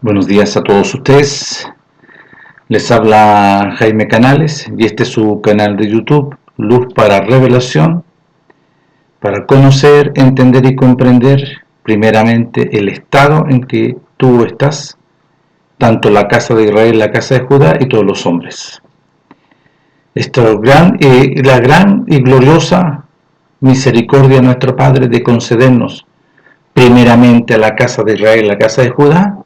Buenos días a todos ustedes. Les habla Jaime Canales y este es su canal de YouTube, Luz para Revelación, para conocer, entender y comprender primeramente el estado en que tú estás, tanto la casa de Israel, la casa de Judá y todos los hombres. La gran y gloriosa misericordia de nuestro Padre de concedernos primeramente a la casa de Israel, la casa de Judá,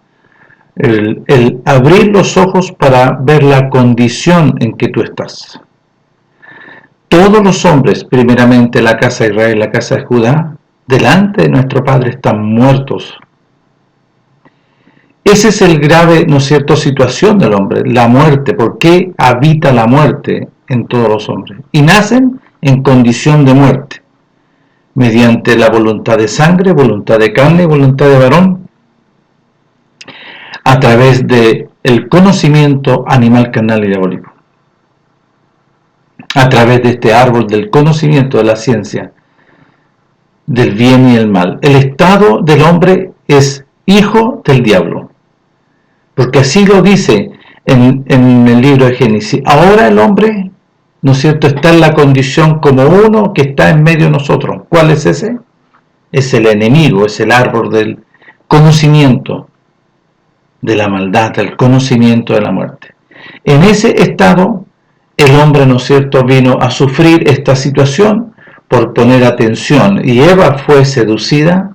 el abrir los ojos para ver la condición en que tú estás. Todos los hombres, primeramente la casa de Israel, la casa de Judá, delante de nuestro Padre están muertos. Ese es el grave, ¿no es cierto?, situación del hombre, la muerte. ¿Por qué habita la muerte en todos los hombres? Y nacen en condición de muerte, mediante la voluntad de sangre, voluntad de carne, voluntad de varón, a través del conocimiento animal, carnal y diabólico. A través de este árbol del conocimiento de la ciencia, del bien y el mal. El estado del hombre es hijo del diablo. Porque así lo dice en el libro de Génesis. Ahora el hombre, ¿no es cierto?, está en la condición como uno que está en medio de nosotros. ¿Cuál es ese? Es el enemigo, es el árbol del conocimiento de la maldad, del conocimiento de la muerte. En ese estado, el hombre, ¿no es cierto?, vino a sufrir esta situación por poner atención. Y Eva fue seducida,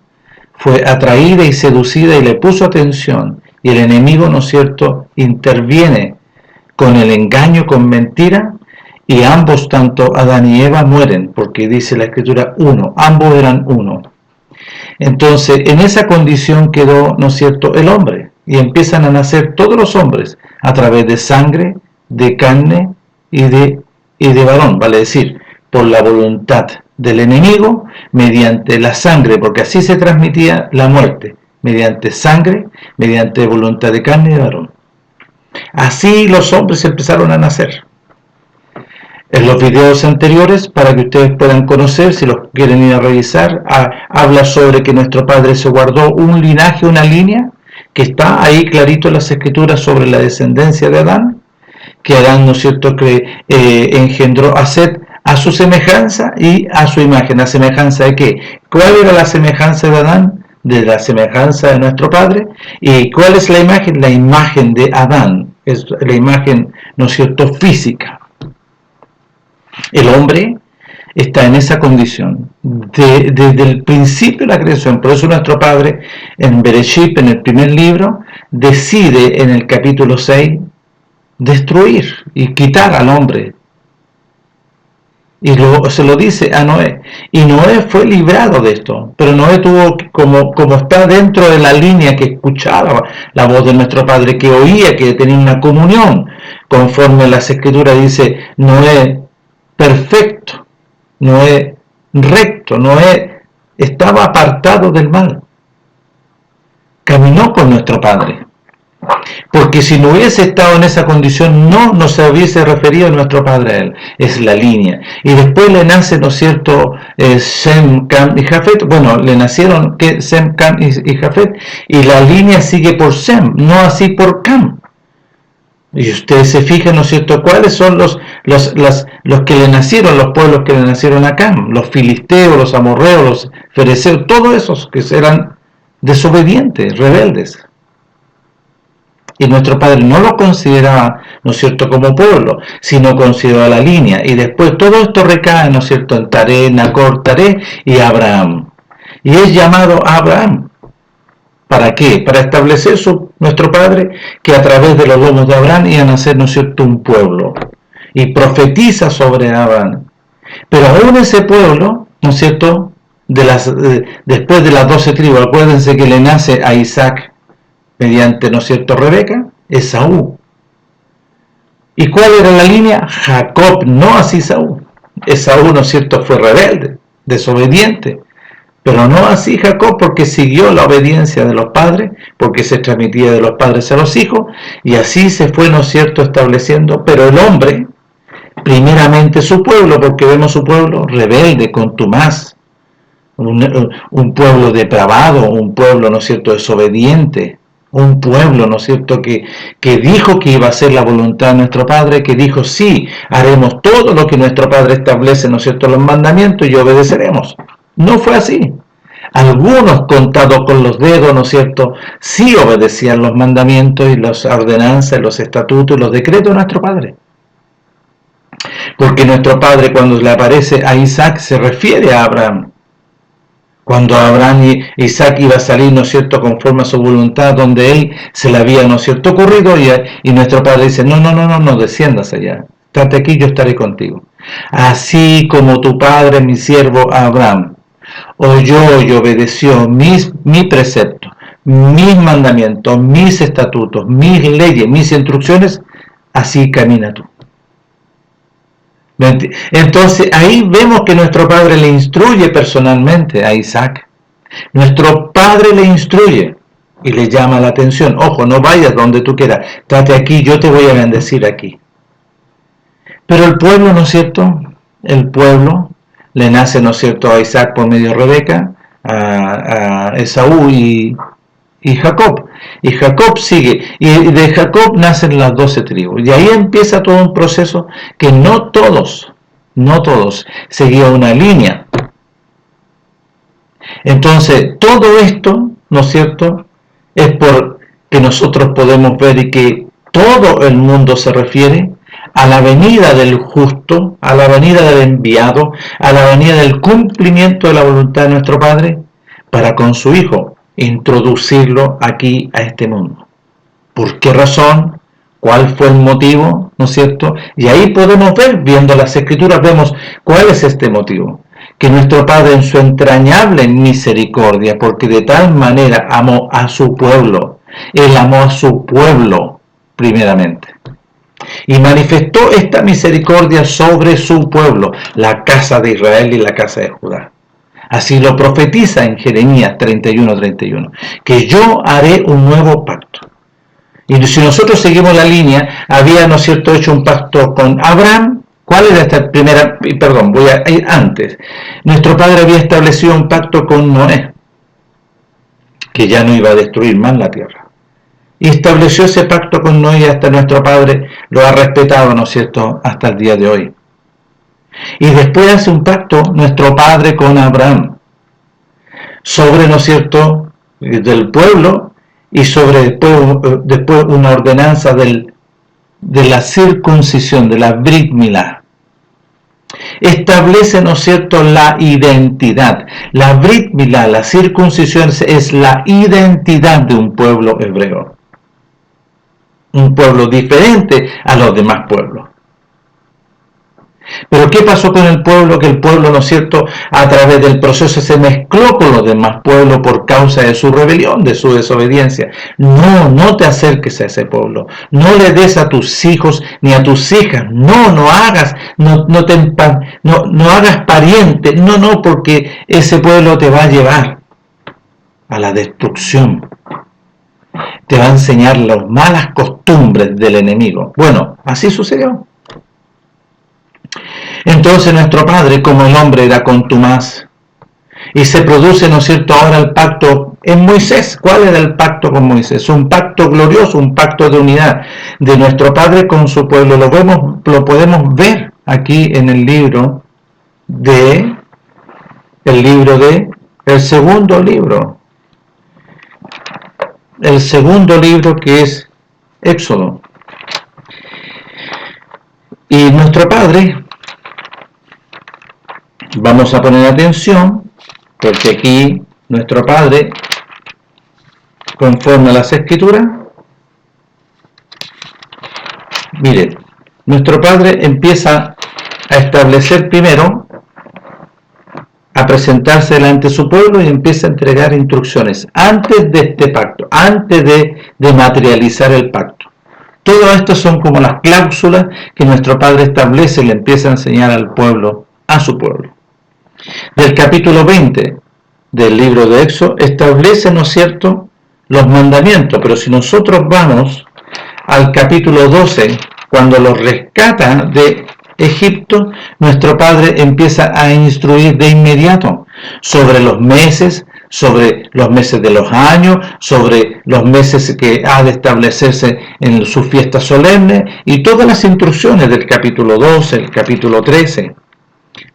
fue atraída y seducida y le puso atención. Y el enemigo, ¿no es cierto?, interviene con el engaño, con mentira, y ambos, tanto Adán y Eva, mueren, porque dice la Escritura uno, ambos eran uno. Entonces, en esa condición quedó, ¿no es cierto?, el hombre. Y empiezan a nacer todos los hombres a través de sangre, de carne y de varón, vale decir, por la voluntad del enemigo, mediante la sangre, porque así se transmitía la muerte, mediante sangre, mediante voluntad de carne y de varón. Así los hombres empezaron a nacer. En los videos anteriores, para que ustedes puedan conocer, si los quieren ir a revisar, habla sobre que nuestro Padre se guardó un linaje, una línea, que está ahí clarito en las Escrituras sobre la descendencia de Adán, que Adán, ¿no es cierto?, que engendró a Set a su semejanza y a su imagen. ¿La semejanza de qué? ¿Cuál era la semejanza de Adán? De la semejanza de nuestro Padre. ¿Y cuál es la imagen? La imagen de Adán, es la imagen, ¿no es cierto?, física. El hombre está en esa condición desde el principio de la creación. Por eso nuestro Padre en Bereshit, en el primer libro, decide en el capítulo 6 destruir y quitar al hombre. Y se lo dice a Noé. Y Noé fue librado de esto. Pero Noé tuvo, como está dentro de la línea que escuchaba la voz de nuestro Padre, que oía, que tenía una comunión, conforme las Escrituras dice, Noé perfecto, Noé recto, Noé estaba apartado del mal. Caminó con nuestro Padre. Porque si no hubiese estado en esa condición, no se hubiese referido a nuestro Padre a él. Es la línea. Y después le nace, ¿no es cierto?, Sem, Cam y Jafet. Bueno, le nacieron Sem, Cam y Jafet. Y la línea sigue por Sem, no así por Cam. Y ustedes se fijan, ¿no es cierto?, cuáles son los que le nacieron, los pueblos que le nacieron a Cam, los filisteos, los amorreos, los fereceos, todos esos que eran desobedientes, rebeldes. Y nuestro Padre no lo consideraba, ¿no es cierto?, como pueblo, sino consideraba la línea. Y después todo esto recae, ¿no es cierto?, en Taré, Nacor, Taré y Abraham. Y es llamado Abraham. ¿Para qué? Para establecer nuestro Padre que a través de los lomos de Abraham iba a nacer, ¿no es cierto?, un pueblo. Y profetiza sobre Abraham. Pero aún ese pueblo, ¿no es cierto?, después de las 12 tribus, acuérdense que le nace a Isaac mediante, ¿no es cierto?, Rebeca, Esaú. ¿Y cuál era la línea? Jacob, no así Esaú. Esaú, ¿no es cierto?, fue rebelde, desobediente. Pero no así Jacob, porque siguió la obediencia de los padres, porque se transmitía de los padres a los hijos, y así se fue, ¿no es cierto?, estableciendo. Pero el hombre, primeramente su pueblo, porque vemos su pueblo rebelde, contumaz, un pueblo depravado, un pueblo, ¿no es cierto?, desobediente, Un pueblo, ¿no es cierto?, que dijo que iba a hacer la voluntad de nuestro Padre, que dijo, sí, haremos todo lo que nuestro Padre establece, ¿no es cierto?, los mandamientos y obedeceremos. No fue así. Algunos, contados con los dedos, ¿no es cierto?, sí obedecían los mandamientos y las ordenanzas, los estatutos y los decretos de nuestro Padre. Porque nuestro Padre, cuando le aparece a Isaac, se refiere a Abraham. Cuando Abraham y Isaac iba a salir, ¿no es cierto?, conforme a su voluntad, donde él se le había, ¿no es cierto?, ocurrido, y nuestro Padre dice, no, desciendas allá, estate aquí, yo estaré contigo. Así como tu padre, mi siervo Abraham, oyó y obedeció mi precepto, mis mandamientos, mis estatutos, mis leyes, mis instrucciones, así camina tú. Entonces ahí vemos que nuestro Padre le instruye personalmente a Isaac. Nuestro Padre le instruye y le llama la atención. Ojo, no vayas donde tú quieras, estate aquí, yo te voy a bendecir aquí. Pero el pueblo, ¿no es cierto? El pueblo le nace, ¿no es cierto?, a Isaac por medio de Rebeca, a Esaú y Jacob. Y Jacob sigue, y de Jacob nacen las 12 tribus. Y ahí empieza todo un proceso que no todos seguían una línea. Entonces, todo esto, ¿no es cierto?, es porque nosotros podemos ver y que todo el mundo se refiere a la venida del justo, a la venida del enviado, a la venida del cumplimiento de la voluntad de nuestro Padre para con su Hijo introducirlo aquí a este mundo. ¿Por qué razón? ¿Cuál fue el motivo? ¿No es cierto? Y ahí podemos ver, viendo las Escrituras, vemos cuál es este motivo. Que nuestro Padre en su entrañable misericordia, porque de tal manera amó a su pueblo, Él amó a su pueblo primeramente. Y manifestó esta misericordia sobre su pueblo, la casa de Israel y la casa de Judá. Así lo profetiza en Jeremías 31:31, que yo haré un nuevo pacto. Y si nosotros seguimos la línea, había, ¿no es cierto?, hecho un pacto con Abraham. ¿Cuál era esta primera? Perdón, voy a ir antes. Nuestro Padre había establecido un pacto con Noé, que ya no iba a destruir más la tierra. Y estableció ese pacto con Noé y hasta nuestro Padre lo ha respetado, ¿no es cierto?, hasta el día de hoy. Y después hace un pacto nuestro Padre con Abraham, sobre, ¿no es cierto?, del pueblo, y sobre después una ordenanza de la circuncisión, de la Brit Milá. Establece, ¿no es cierto?, la identidad. La Brit Milá, la circuncisión, es la identidad de un pueblo hebreo. Un pueblo diferente a los demás pueblos. Pero ¿qué pasó con el pueblo? Que el pueblo, ¿no es cierto?, a través del proceso se mezcló con los demás pueblos por causa de su rebelión, de su desobediencia. No te acerques a ese pueblo. No le des a tus hijos ni a tus hijas. No hagas pariente. No, porque ese pueblo te va a llevar a la destrucción. Te va a enseñar las malas costumbres del enemigo. Bueno, así sucedió. Entonces nuestro Padre, como el hombre, era contumaz. Y se produce, ¿no es cierto?, ahora el pacto en Moisés. ¿Cuál era el pacto con Moisés? Un pacto glorioso, un pacto de unidad de nuestro Padre con su pueblo. Lo podemos ver aquí en el segundo libro que es Éxodo. Y nuestro Padre, vamos a poner atención, porque aquí nuestro Padre, conforme a las Escrituras, miren, nuestro Padre empieza a establecer primero, a presentarse delante de su pueblo y empieza a entregar instrucciones antes de este pacto, antes de materializar el pacto. Todo esto son como las cláusulas que nuestro Padre establece y le empieza a enseñar al pueblo, a su pueblo. Del capítulo 20 del libro de Éxodo establece, ¿no es cierto?, los mandamientos, pero si nosotros vamos al capítulo 12, cuando los rescata de Egipto, nuestro Padre empieza a instruir de inmediato sobre los meses, sobre los meses de los años, sobre los meses que ha de establecerse en sus fiestas solemnes, y todas las instrucciones del capítulo 12, el capítulo 13.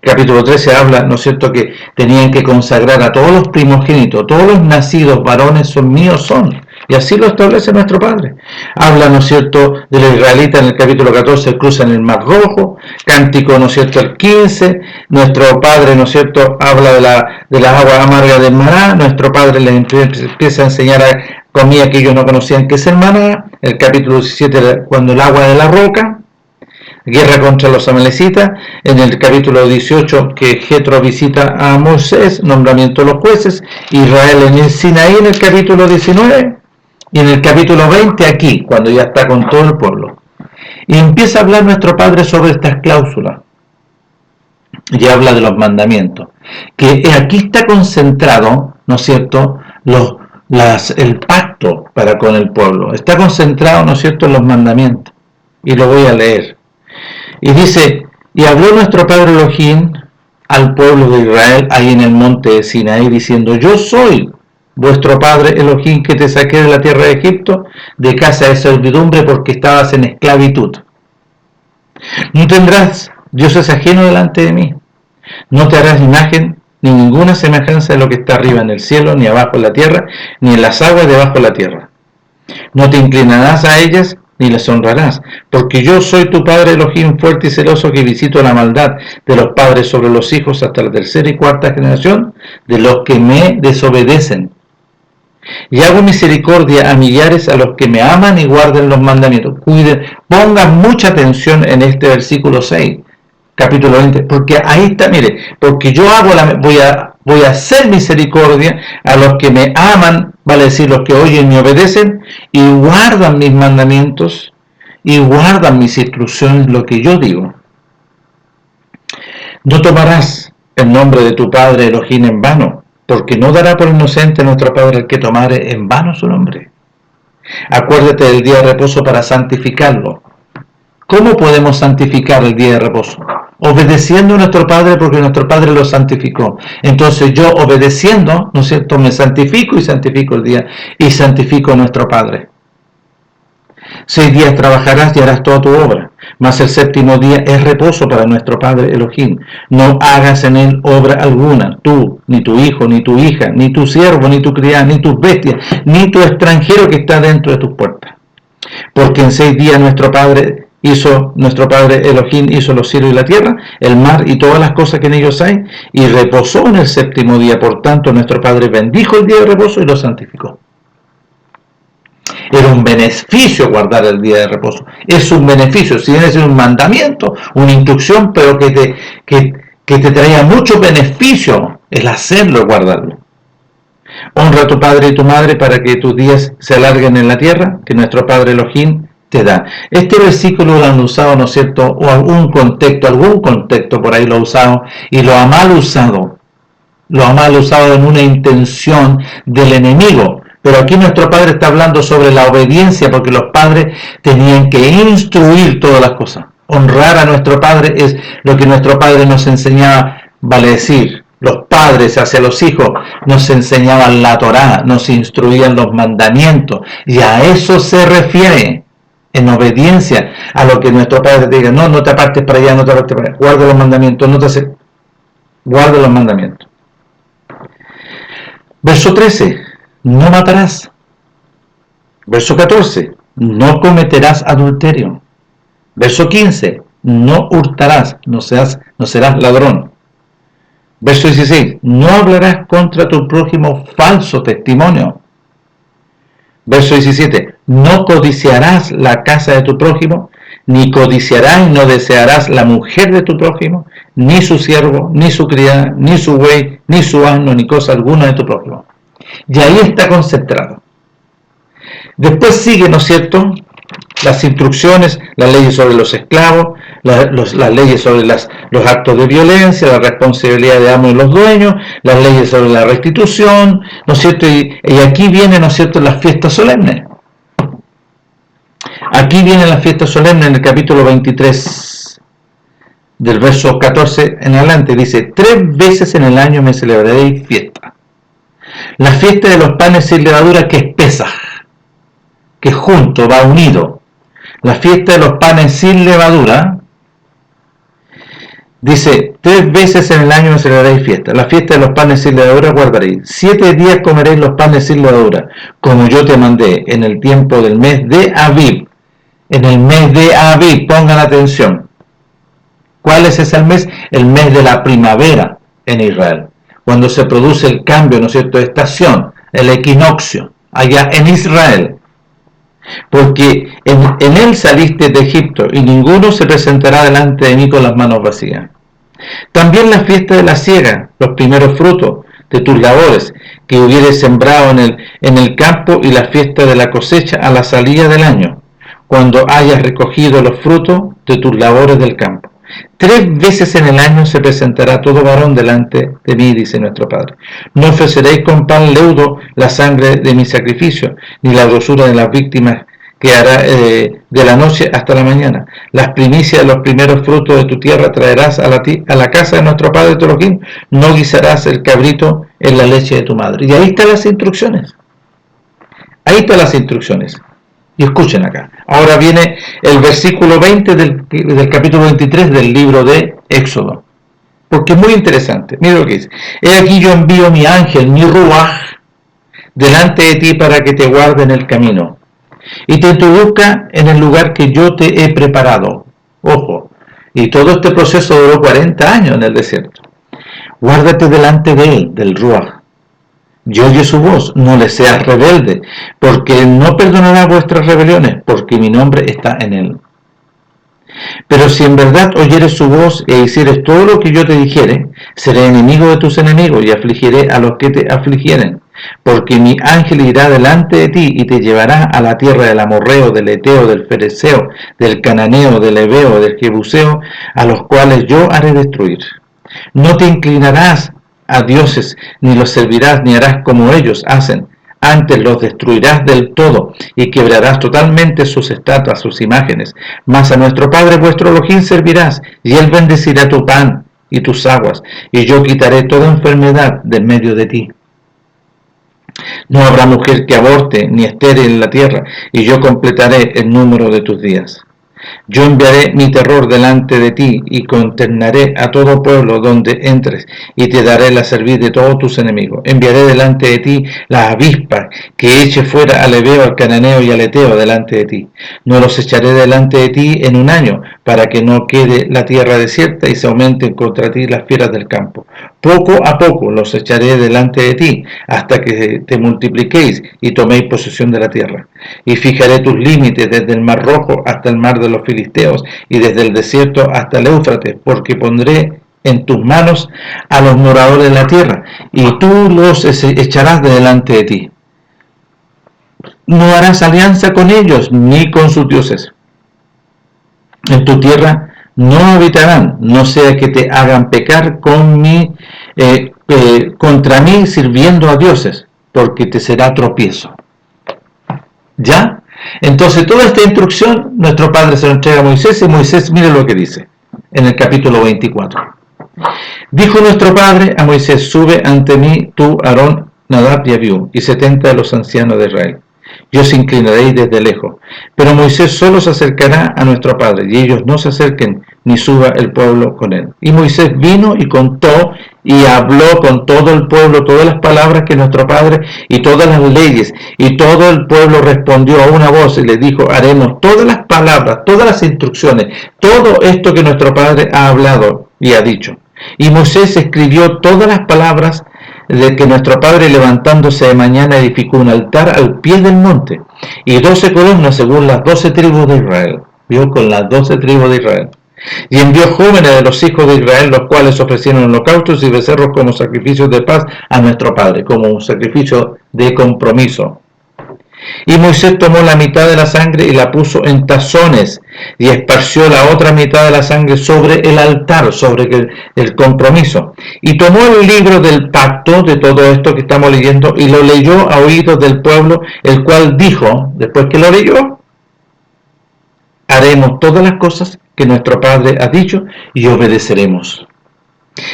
Capítulo 13 habla, ¿no es cierto?, que tenían que consagrar a todos los primogénitos, todos los nacidos varones son míos son, y así lo establece nuestro Padre. Habla, ¿no es cierto?, de los israelitas en el capítulo 14, cruzan el Mar Rojo, Cántico, ¿no es cierto?, el 15, nuestro Padre, ¿no es cierto?, habla de las aguas amargas del maná, nuestro Padre les empieza a enseñar a comida que ellos no conocían que es el maná, el capítulo 17, cuando el agua de la roca, guerra contra los amalecitas, en el capítulo 18 que Jetro visita a Moisés, nombramiento de los jueces, Israel en el Sinaí en el capítulo 19, y en el capítulo 20 aquí, cuando ya está con todo el pueblo. Y empieza a hablar nuestro Padre sobre estas cláusulas, y habla de los mandamientos, que aquí está concentrado, ¿no es cierto?, el pacto para con el pueblo, está concentrado, ¿no es cierto?, en los mandamientos, y lo voy a leer. Y dice, y habló nuestro Padre Elohim al pueblo de Israel ahí en el monte de Sinaí, diciendo, yo soy vuestro Padre Elohim que te saqué de la tierra de Egipto, de casa de servidumbre, porque estabas en esclavitud. No tendrás dioses ajenos delante de mí, no te harás imagen ni ninguna semejanza de lo que está arriba en el cielo, ni abajo en la tierra, ni en las aguas debajo de la tierra. No te inclinarás a ellas, ni les honrarás, porque yo soy tu Padre Elohim fuerte y celoso, que visito la maldad de los padres sobre los hijos hasta la tercera y cuarta generación de los que me desobedecen. Y hago misericordia a millares a los que me aman y guarden los mandamientos. Cuiden, pongan mucha atención en este versículo 6, capítulo 20, porque ahí está, mire, porque yo voy a hacer misericordia a los que me aman, vale decir, los que oyen y me obedecen, y guardan mis mandamientos, y guardan mis instrucciones, lo que yo digo. No tomarás el nombre de tu Padre Elohim en vano, porque no dará por inocente nuestro Padre el que tomare en vano su nombre. Acuérdate del día de reposo para santificarlo. ¿Cómo podemos santificar el día de reposo? Obedeciendo a nuestro Padre, porque nuestro Padre lo santificó. Entonces yo, obedeciendo, ¿no es cierto?, me santifico y santifico el día y santifico a nuestro Padre. 6 días trabajarás y harás toda tu obra, mas el séptimo día es reposo para nuestro Padre Elohim. No hagas en él obra alguna, tú, ni tu hijo, ni tu hija, ni tu siervo, ni tu criada, ni tus bestias, ni tu extranjero que está dentro de tus puertas. Porque en 6 días nuestro Padre Elohim hizo los cielos y la tierra, el mar y todas las cosas que en ellos hay, y reposó en el séptimo día. Por tanto, nuestro Padre bendijo el día de reposo y lo santificó. Era un beneficio guardar el día de reposo. Es un beneficio, si bien es un mandamiento, una instrucción, pero que te traía mucho beneficio el hacerlo, guardarlo. Honra a tu padre y tu madre para que tus días se alarguen en la tierra, que nuestro Padre Elohim te da. Este versículo lo han usado, ¿no es cierto?, o algún contexto por ahí lo ha usado, y lo ha mal usado en una intención del enemigo. Pero aquí nuestro Padre está hablando sobre la obediencia, porque los padres tenían que instruir todas las cosas. Honrar a nuestro Padre es lo que nuestro Padre nos enseñaba, vale decir, los padres hacia los hijos nos enseñaban la Torá, nos instruían los mandamientos, y a eso se refiere, en obediencia a lo que nuestro Padre te diga. No te apartes para allá, no te apartes para allá, guarda los mandamientos, guarda los mandamientos. Verso 13, no matarás. Verso 14, no cometerás adulterio. Verso 15, no hurtarás, no serás ladrón. Verso 16, no hablarás contra tu prójimo falso testimonio. Verso 17, no codiciarás la casa de tu prójimo, ni codiciarás y no desearás la mujer de tu prójimo, ni su siervo, ni su criada, ni su buey, ni su asno, ni cosa alguna de tu prójimo. Y ahí está concentrado. Después sigue, ¿no es cierto?, las instrucciones, las leyes sobre los esclavos, las leyes sobre los actos de violencia, la responsabilidad de amos y los dueños, las leyes sobre la restitución, ¿no es cierto? Y aquí vienen, ¿no es cierto?, las fiestas solemnes. Aquí vienen las fiestas solemnes en el capítulo 23, del verso 14 en adelante. Dice, 3 veces en el año me celebraréis fiesta. La fiesta de los panes sin levadura, que es Pesaj, que junto va unido. La fiesta de los panes sin levadura, dice, 3 veces en el año me celebraréis fiesta. La fiesta de los panes sin levadura guardaréis. 7 días comeréis los panes sin levadura, como yo te mandé, en el tiempo del mes de Abib. En el mes de Abib, pongan atención. ¿Cuál es ese mes? El mes de la primavera en Israel. Cuando se produce el cambio, ¿no es cierto?, de estación, el equinoccio, allá en Israel. Porque en él saliste de Egipto, y ninguno se presentará delante de mí con las manos vacías. También la fiesta de la siega, los primeros frutos de tus labores, que hubieres sembrado en el campo, y la fiesta de la cosecha a la salida del año, cuando hayas recogido los frutos de tus labores del campo. 3 veces en el año se presentará todo varón delante de mí, dice nuestro Padre. No ofreceréis con pan leudo la sangre de mi sacrificio, ni la grosura de las víctimas que hará de la noche hasta la mañana. Las primicias de los primeros frutos de tu tierra traerás a la casa de nuestro Padre Elohim. No guisarás el cabrito en la leche de tu madre. Y ahí están las instrucciones. Ahí están las instrucciones. Y escuchen acá. Ahora viene el versículo 20 del capítulo 23 del libro de Éxodo. Porque es muy interesante. Mira lo que dice. He aquí yo envío mi ángel, mi ruaj, delante de ti para que te guarde en el camino y te introduzca en el lugar que yo te he preparado. Ojo. Y todo este proceso duró 40 años en el desierto. Guárdate delante de él, del ruaj. Y oye su voz, no le seas rebelde, porque él no perdonará vuestras rebeliones, porque mi nombre está en él. Pero si en verdad oyeres su voz e hicieres todo lo que yo te dijere, seré enemigo de tus enemigos y afligiré a los que te afligieren. Porque mi ángel irá delante de ti y te llevará a la tierra del amorreo, del eteo, del fereceo, del cananeo, del heveo, del jebuseo, a los cuales yo haré destruir. No te inclinarás a dioses, ni los servirás, ni harás como ellos hacen. Antes los destruirás del todo, y quebrarás totalmente sus estatuas, sus imágenes. Mas a nuestro Padre vuestro Elohim servirás, y él bendecirá tu pan y tus aguas, y yo quitaré toda enfermedad de en medio de ti. No habrá mujer que aborte, ni estéril en la tierra, y yo completaré el número de tus días. Yo enviaré mi terror delante de ti, y consternaré a todo pueblo donde entres, y te daré la cerviz de todos tus enemigos. Enviaré delante de ti la avispa, que eche fuera al heveo, al cananeo y al eteo delante de ti. No los echaré delante de ti en un año, para que no quede la tierra desierta y se aumenten contra ti las fieras del campo. Poco a poco los echaré delante de ti, hasta que te multipliquéis y toméis posesión de la tierra. Y fijaré tus límites desde el mar Rojo hasta el mar de los filisteos, y desde el desierto hasta el Éufrates, porque pondré en tus manos a los moradores de la tierra, y tú los echarás de delante de ti. No harás alianza con ellos, ni con sus dioses. En tu tierra no habitarán, no sea que te hagan pecar contra mí sirviendo a dioses, porque te será tropiezo. ¿Ya? Entonces toda esta instrucción nuestro Padre se lo entrega a Moisés, y Moisés, mire lo que dice en el capítulo 24. Dijo nuestro Padre a Moisés: sube ante mí tú, Aarón, Nadab y Abiú, y 70 de los ancianos de Israel. Yo os inclinaréis desde lejos. Pero Moisés solo se acercará a nuestro Padre, y ellos no se acerquen, ni suba el pueblo con él. Y Moisés vino y contó y habló con todo el pueblo todas las palabras que nuestro Padre y todas las leyes, y todo el pueblo respondió a una voz y le dijo: haremos todas las palabras, todas las instrucciones, todo esto que nuestro Padre ha hablado y ha dicho. Y Moisés escribió todas las palabras de que nuestro Padre, levantándose de mañana, edificó un altar al pie del monte, y 12 columnas según las 12 tribus de Israel. Vio, con las 12 tribus de Israel. Y envió jóvenes de los hijos de Israel, los cuales ofrecieron holocaustos y becerros como sacrificios de paz a nuestro Padre, como un sacrificio de compromiso. Y Moisés tomó la mitad de la sangre y la puso en tazones, y esparció la otra mitad de la sangre sobre el altar, sobre el compromiso. Y tomó el libro del pacto, de todo esto que estamos leyendo, y lo leyó a oídos del pueblo, el cual dijo, después que lo leyó: haremos todas las cosas que nuestro Padre ha dicho y obedeceremos.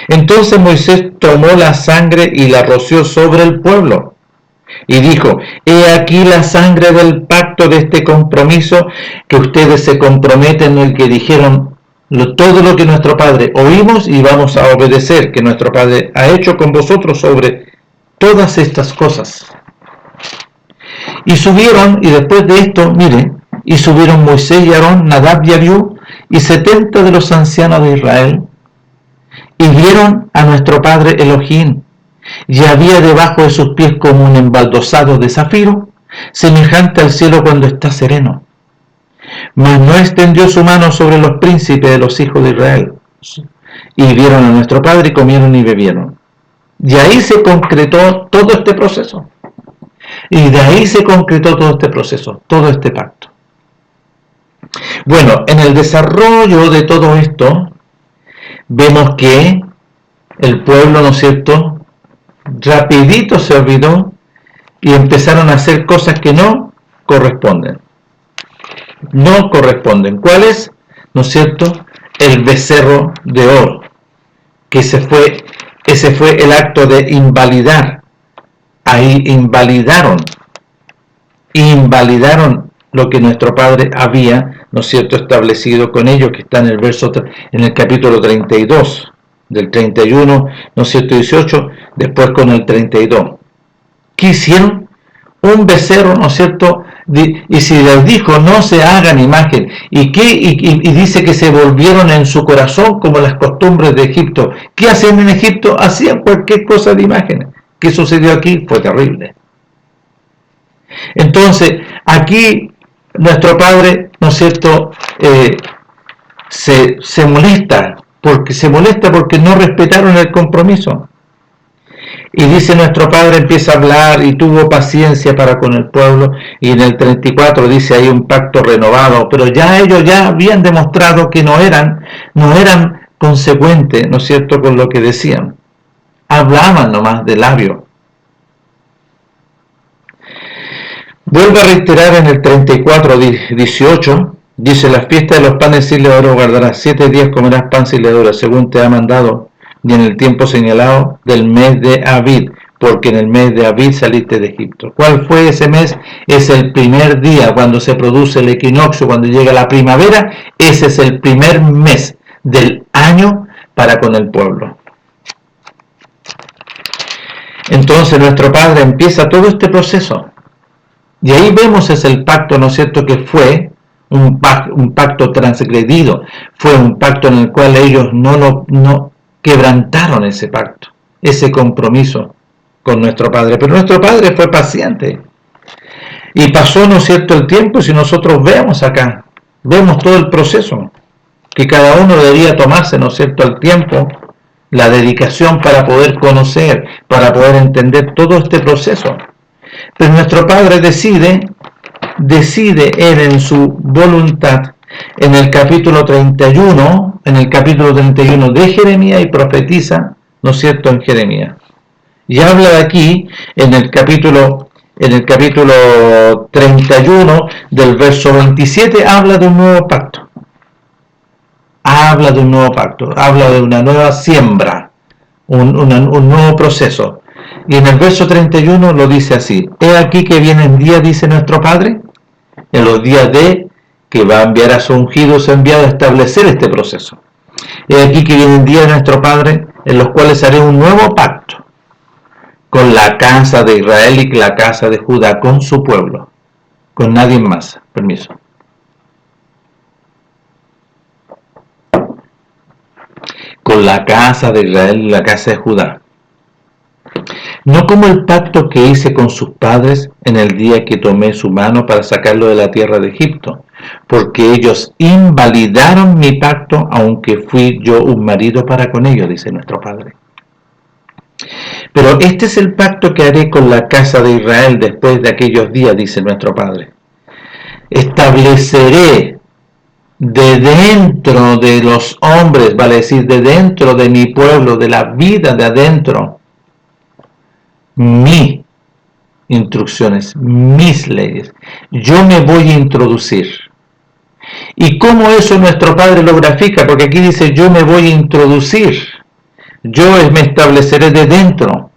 Entonces Moisés tomó la sangre y la roció sobre el pueblo y dijo: he aquí la sangre del pacto de este compromiso que ustedes se comprometen, en el que dijeron todo lo que nuestro padre oímos y vamos a obedecer, que nuestro padre ha hecho con vosotros sobre todas estas cosas. Y subieron, y después de esto, miren, y subieron Moisés y Aarón, Nadab y Abiú, y 70 de los ancianos de Israel, y vieron a nuestro padre Elohim, y había debajo de sus pies como un embaldosado de zafiro, semejante al cielo cuando está sereno. Mas no extendió su mano sobre los príncipes de los hijos de Israel. Y vieron a nuestro padre, y comieron y bebieron. Y ahí se concretó todo este proceso. Y de ahí se concretó todo este proceso, todo este pacto. Bueno, en el desarrollo de todo esto, vemos que el pueblo, ¿no es cierto?, rapidito se olvidó y empezaron a hacer cosas que no corresponden. No corresponden. ¿Cuál es? ¿No es cierto? El becerro de oro. Que ese fue el acto de invalidar. Ahí invalidaron lo que nuestro Padre había, ¿no es cierto?, establecido con ellos, que está en el en el capítulo 32, del 31, ¿no es cierto?, 18, después con el 32. ¿Qué hicieron? Un becerro, ¿no es cierto?, y si les dijo, no se hagan imagen, y dice que se volvieron en su corazón como las costumbres de Egipto. ¿Qué hacían en Egipto? Hacían cualquier cosa de imágenes. ¿Qué sucedió aquí? Fue terrible. Entonces, aquí nuestro Padre, ¿no es cierto?, se molesta porque no respetaron el compromiso. Y dice nuestro Padre, empieza a hablar y tuvo paciencia para con el pueblo, y en el 34 dice hay un pacto renovado, pero ya ellos ya habían demostrado que no eran consecuentes, ¿no es cierto?, con lo que decían. Hablaban nomás de labio. Vuelvo a reiterar en el 34, 18, dice: las fiestas de los panes sin levadura guardarás, 7 días comerás pan sin levadura, según te ha mandado, y en el tiempo señalado del mes de Abib, porque en el mes de Abib saliste de Egipto. ¿Cuál fue ese mes? Es el primer día, cuando se produce el equinoccio, cuando llega la primavera. Ese es el primer mes del año para con el pueblo. Entonces nuestro Padre empieza todo este proceso. Y ahí vemos es el pacto, ¿no es cierto?, que fue un pacto transgredido. Fue un pacto en el cual ellos no quebrantaron ese pacto, ese compromiso con nuestro Padre. Pero nuestro Padre fue paciente. Y pasó, ¿no es cierto?, el tiempo. Si nosotros vemos acá, vemos todo el proceso, que cada uno debería tomarse, ¿no es cierto?, el tiempo, la dedicación para poder conocer, para poder entender todo este proceso. Pero nuestro Padre decide él en su voluntad, en el capítulo 31 de Jeremías, y profetiza, ¿no es cierto?, en Jeremías. Y habla de aquí, en el capítulo 31 del verso 27, habla de un nuevo pacto. Habla de una nueva siembra, un nuevo proceso. Y en el verso 31 lo dice así: he aquí que vienen días, dice nuestro Padre, en los días de que va a enviar a sus ungidos enviados a establecer este proceso. He aquí que vienen días de nuestro Padre, en los cuales haré un nuevo pacto con la casa de Israel y la casa de Judá, con su pueblo, con nadie más. Permiso. Con la casa de Israel y la casa de Judá. No como el pacto que hice con sus padres en el día que tomé su mano para sacarlo de la tierra de Egipto, porque ellos invalidaron mi pacto, aunque fui yo un marido para con ellos, dice nuestro Padre. Pero este es el pacto que haré con la casa de Israel después de aquellos días, dice nuestro Padre. Estableceré de dentro de los hombres, vale decir, de dentro de mi pueblo, de la vida de adentro, mis instrucciones, mis leyes. Yo me voy a introducir. ¿Y cómo eso nuestro Padre lo grafica? Porque aquí dice: yo me voy a introducir. yo me estableceré de dentro.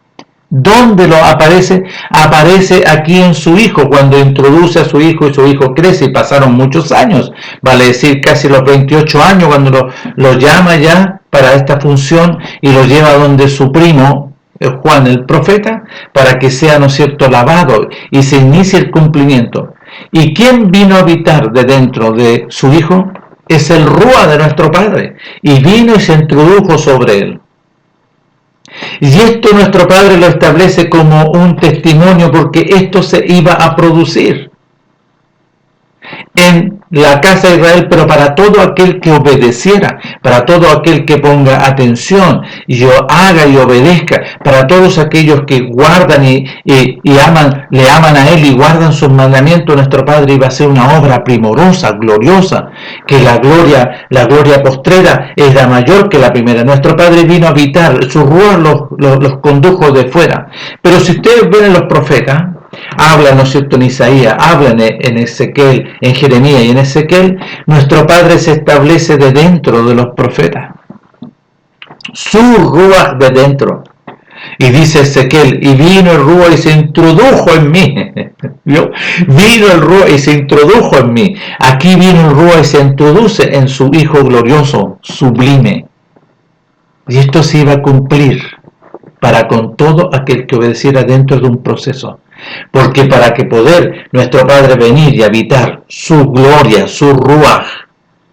¿Dónde lo aparece? Aparece aquí en su hijo, cuando introduce a su hijo y su hijo crece, y pasaron muchos años, vale decir casi los 28 años, cuando lo llama ya para esta función y lo lleva donde su primo, Juan el profeta, para que sea, ¿no es cierto?, lavado y se inicie el cumplimiento. ¿Y quién vino a habitar de dentro de su hijo? Es el Rúa de nuestro Padre, y vino y se introdujo sobre él. Y esto nuestro Padre lo establece como un testimonio, porque esto se iba a producir en la casa de Israel, pero para todo aquel que obedeciera, para todo aquel que ponga atención y yo haga y obedezca, para todos aquellos que guardan y aman, le aman a Él y guardan sus mandamientos, nuestro Padre iba a hacer una obra primorosa, gloriosa, que la gloria postrera es la mayor que la primera. Nuestro Padre vino a habitar, su Ruach los condujo de fuera. Pero si ustedes ven en los profetas, hablan, ¿no es cierto?, en Isaías, hablan en Ezequiel, en Jeremías y en Ezequiel, nuestro Padre se establece de dentro de los profetas, su Ruach de dentro. Y dice Ezequiel, y vino el Ruach y se introdujo en mí. Vino el Ruach y se introdujo en mí. Aquí vino el Ruach y se introduce en su Hijo glorioso, sublime. Y esto se iba a cumplir para con todo aquel que obedeciera dentro de un proceso. Porque para que poder nuestro Padre venir y habitar su gloria, su Ruach,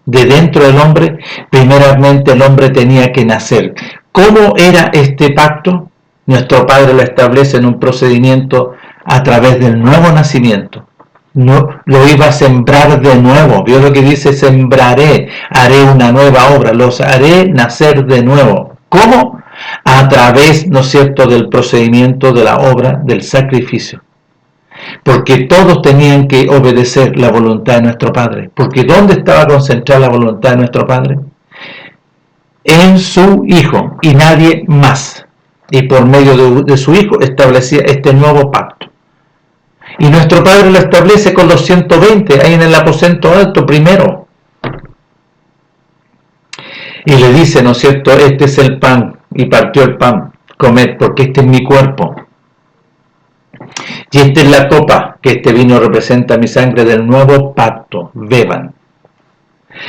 de dentro del hombre, primeramente el hombre tenía que nacer. ¿Cómo era este pacto? Nuestro Padre lo establece en un procedimiento a través del nuevo nacimiento. No, lo iba a sembrar de nuevo. ¿Vio lo que dice? Sembraré, haré una nueva obra, los haré nacer de nuevo. ¿Cómo? A través, ¿no es cierto?, del procedimiento de la obra del sacrificio. Porque todos tenían que obedecer la voluntad de nuestro Padre. Porque ¿dónde estaba concentrada la voluntad de nuestro Padre? En su Hijo y nadie más. Y por medio de su Hijo establecía este nuevo pacto. Y nuestro Padre lo establece con los 120, ahí en el aposento alto primero. Y le dice, ¿no es cierto?, este es el pan. Y partió el pan, comed, porque este es mi cuerpo. Y esta es la copa, que este vino representa mi sangre del nuevo pacto, beban.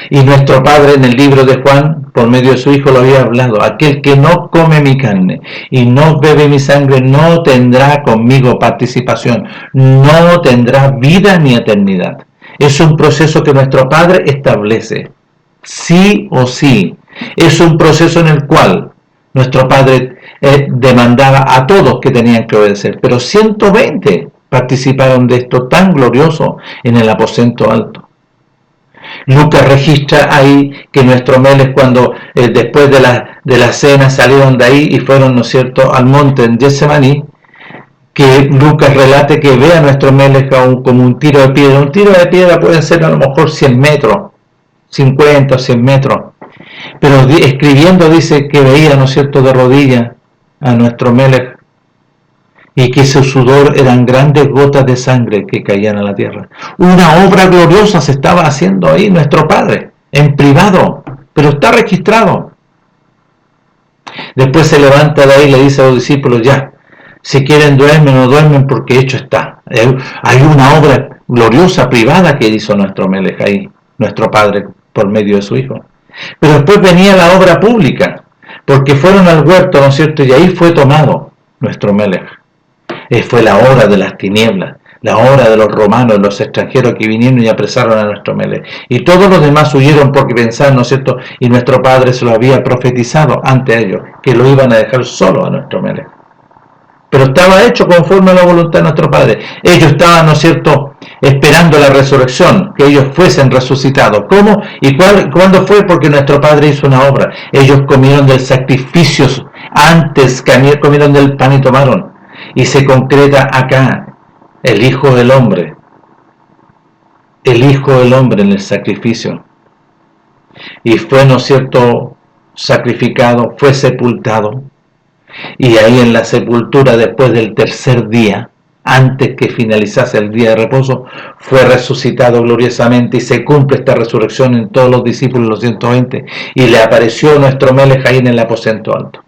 Y nuestro Padre en el libro de Juan, por medio de su Hijo, lo había hablado. Aquel que no come mi carne y no bebe mi sangre no tendrá conmigo participación, no tendrá vida ni eternidad. Es un proceso que nuestro Padre establece, sí o sí. Es un proceso en el cual nuestro Padre demandaba a todos que tenían que obedecer, pero 120 participaron de esto tan glorioso en el aposento alto. Lucas registra ahí que nuestro Melech, cuando después de la cena salieron de ahí y fueron, ¿no es cierto?, al monte en Getsemaní, que Lucas relate que ve a nuestro Melech como un tiro de piedra. Un tiro de piedra puede ser a lo mejor 100 metros, 50 o 100 metros. Pero escribiendo dice que veía, ¿no es cierto?, de rodillas a nuestro Melech, y que su sudor eran grandes gotas de sangre que caían a la tierra. Una obra gloriosa se estaba haciendo ahí nuestro Padre, en privado, pero está registrado. Después se levanta de ahí y le dice a los discípulos, ya, si quieren duermen o no duermen, porque hecho está. Hay una obra gloriosa privada que hizo nuestro Melech ahí, nuestro Padre, por medio de su Hijo. Pero después venía la obra pública, porque fueron al huerto, ¿no es cierto?, y ahí fue tomado nuestro Melech. Fue la hora de las tinieblas, la hora de los romanos, los extranjeros que vinieron y apresaron a nuestro Melech. Y todos los demás huyeron porque pensaban, ¿no es cierto?, y nuestro Padre se lo había profetizado ante ellos, que lo iban a dejar solo a nuestro Melech. Pero estaba hecho conforme a la voluntad de nuestro Padre. Ellos estaban, ¿no es cierto?, esperando la resurrección, que ellos fuesen resucitados. ¿Cómo? ¿Y cuándo fue? Porque nuestro Padre hizo una obra. Ellos comieron del sacrificio antes, comieron del pan y tomaron. Y se concreta acá el Hijo del Hombre. El Hijo del Hombre en el sacrificio. Y fue, ¿no es cierto?, sacrificado, fue sepultado. Y ahí en la sepultura, después del tercer día, antes que finalizase el día de reposo, fue resucitado gloriosamente, y se cumple esta resurrección en todos los discípulos, los 120, y le apareció nuestro Melech ahí en el aposento alto.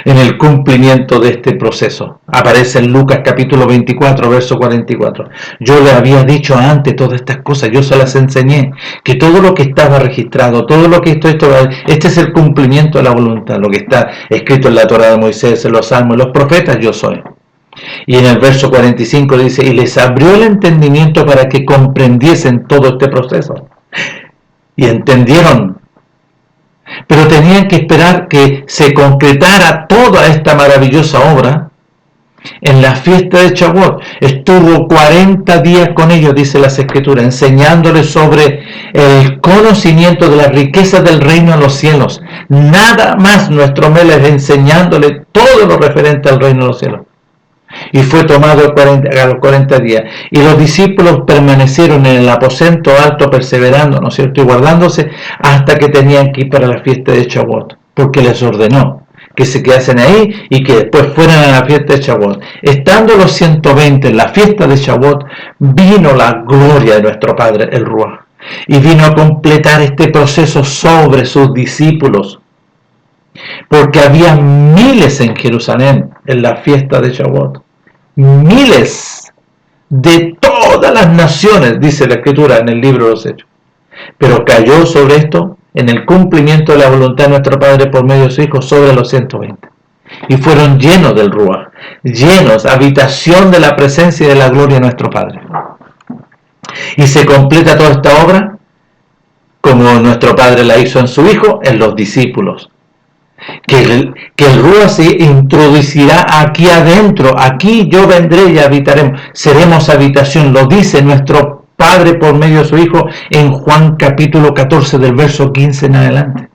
en el cumplimiento de este proceso. Aparece en Lucas capítulo 24, verso 44. Yo le había dicho antes todas estas cosas, yo se las enseñé, que todo lo que estaba registrado, todo lo que este es el cumplimiento de la voluntad, lo que está escrito en la Torá de Moisés, en los Salmos, en los profetas, yo soy. Y en el verso 45 dice, y les abrió el entendimiento para que comprendiesen todo este proceso. Y entendieron. Pero tenían que esperar que se concretara toda esta maravillosa obra en la fiesta de Shavuot. Estuvo 40 días con ellos, dice las Escrituras, enseñándoles sobre el conocimiento de la riqueza del reino en los cielos. Nada más nuestro Melech enseñándole todo lo referente al reino de los cielos. Y fue tomado a los 40 días. Y los discípulos permanecieron en el aposento alto perseverando, ¿no es cierto? Y guardándose hasta que tenían que ir para la fiesta de Shavuot, porque les ordenó que se quedasen ahí y que después fueran a la fiesta de Shavuot. Estando los 120 en la fiesta de Shavuot, vino la gloria de nuestro Padre, el Ruach, y vino a completar este proceso sobre sus discípulos, porque había miles en Jerusalén en la fiesta de Shavuot. Miles de todas las naciones, dice la Escritura en el libro de los Hechos. Pero cayó sobre esto en el cumplimiento de la voluntad de nuestro Padre por medio de su Hijo sobre los 120. Y fueron llenos del Ruach, llenos, habitación de la presencia y de la gloria de nuestro Padre. Y se completa toda esta obra como nuestro Padre la hizo en su Hijo, en los discípulos. Que el Ruach se introducirá aquí adentro, aquí yo vendré y habitaremos, seremos habitación, lo dice nuestro Padre por medio de su Hijo en Juan capítulo 14 del verso 15 en adelante.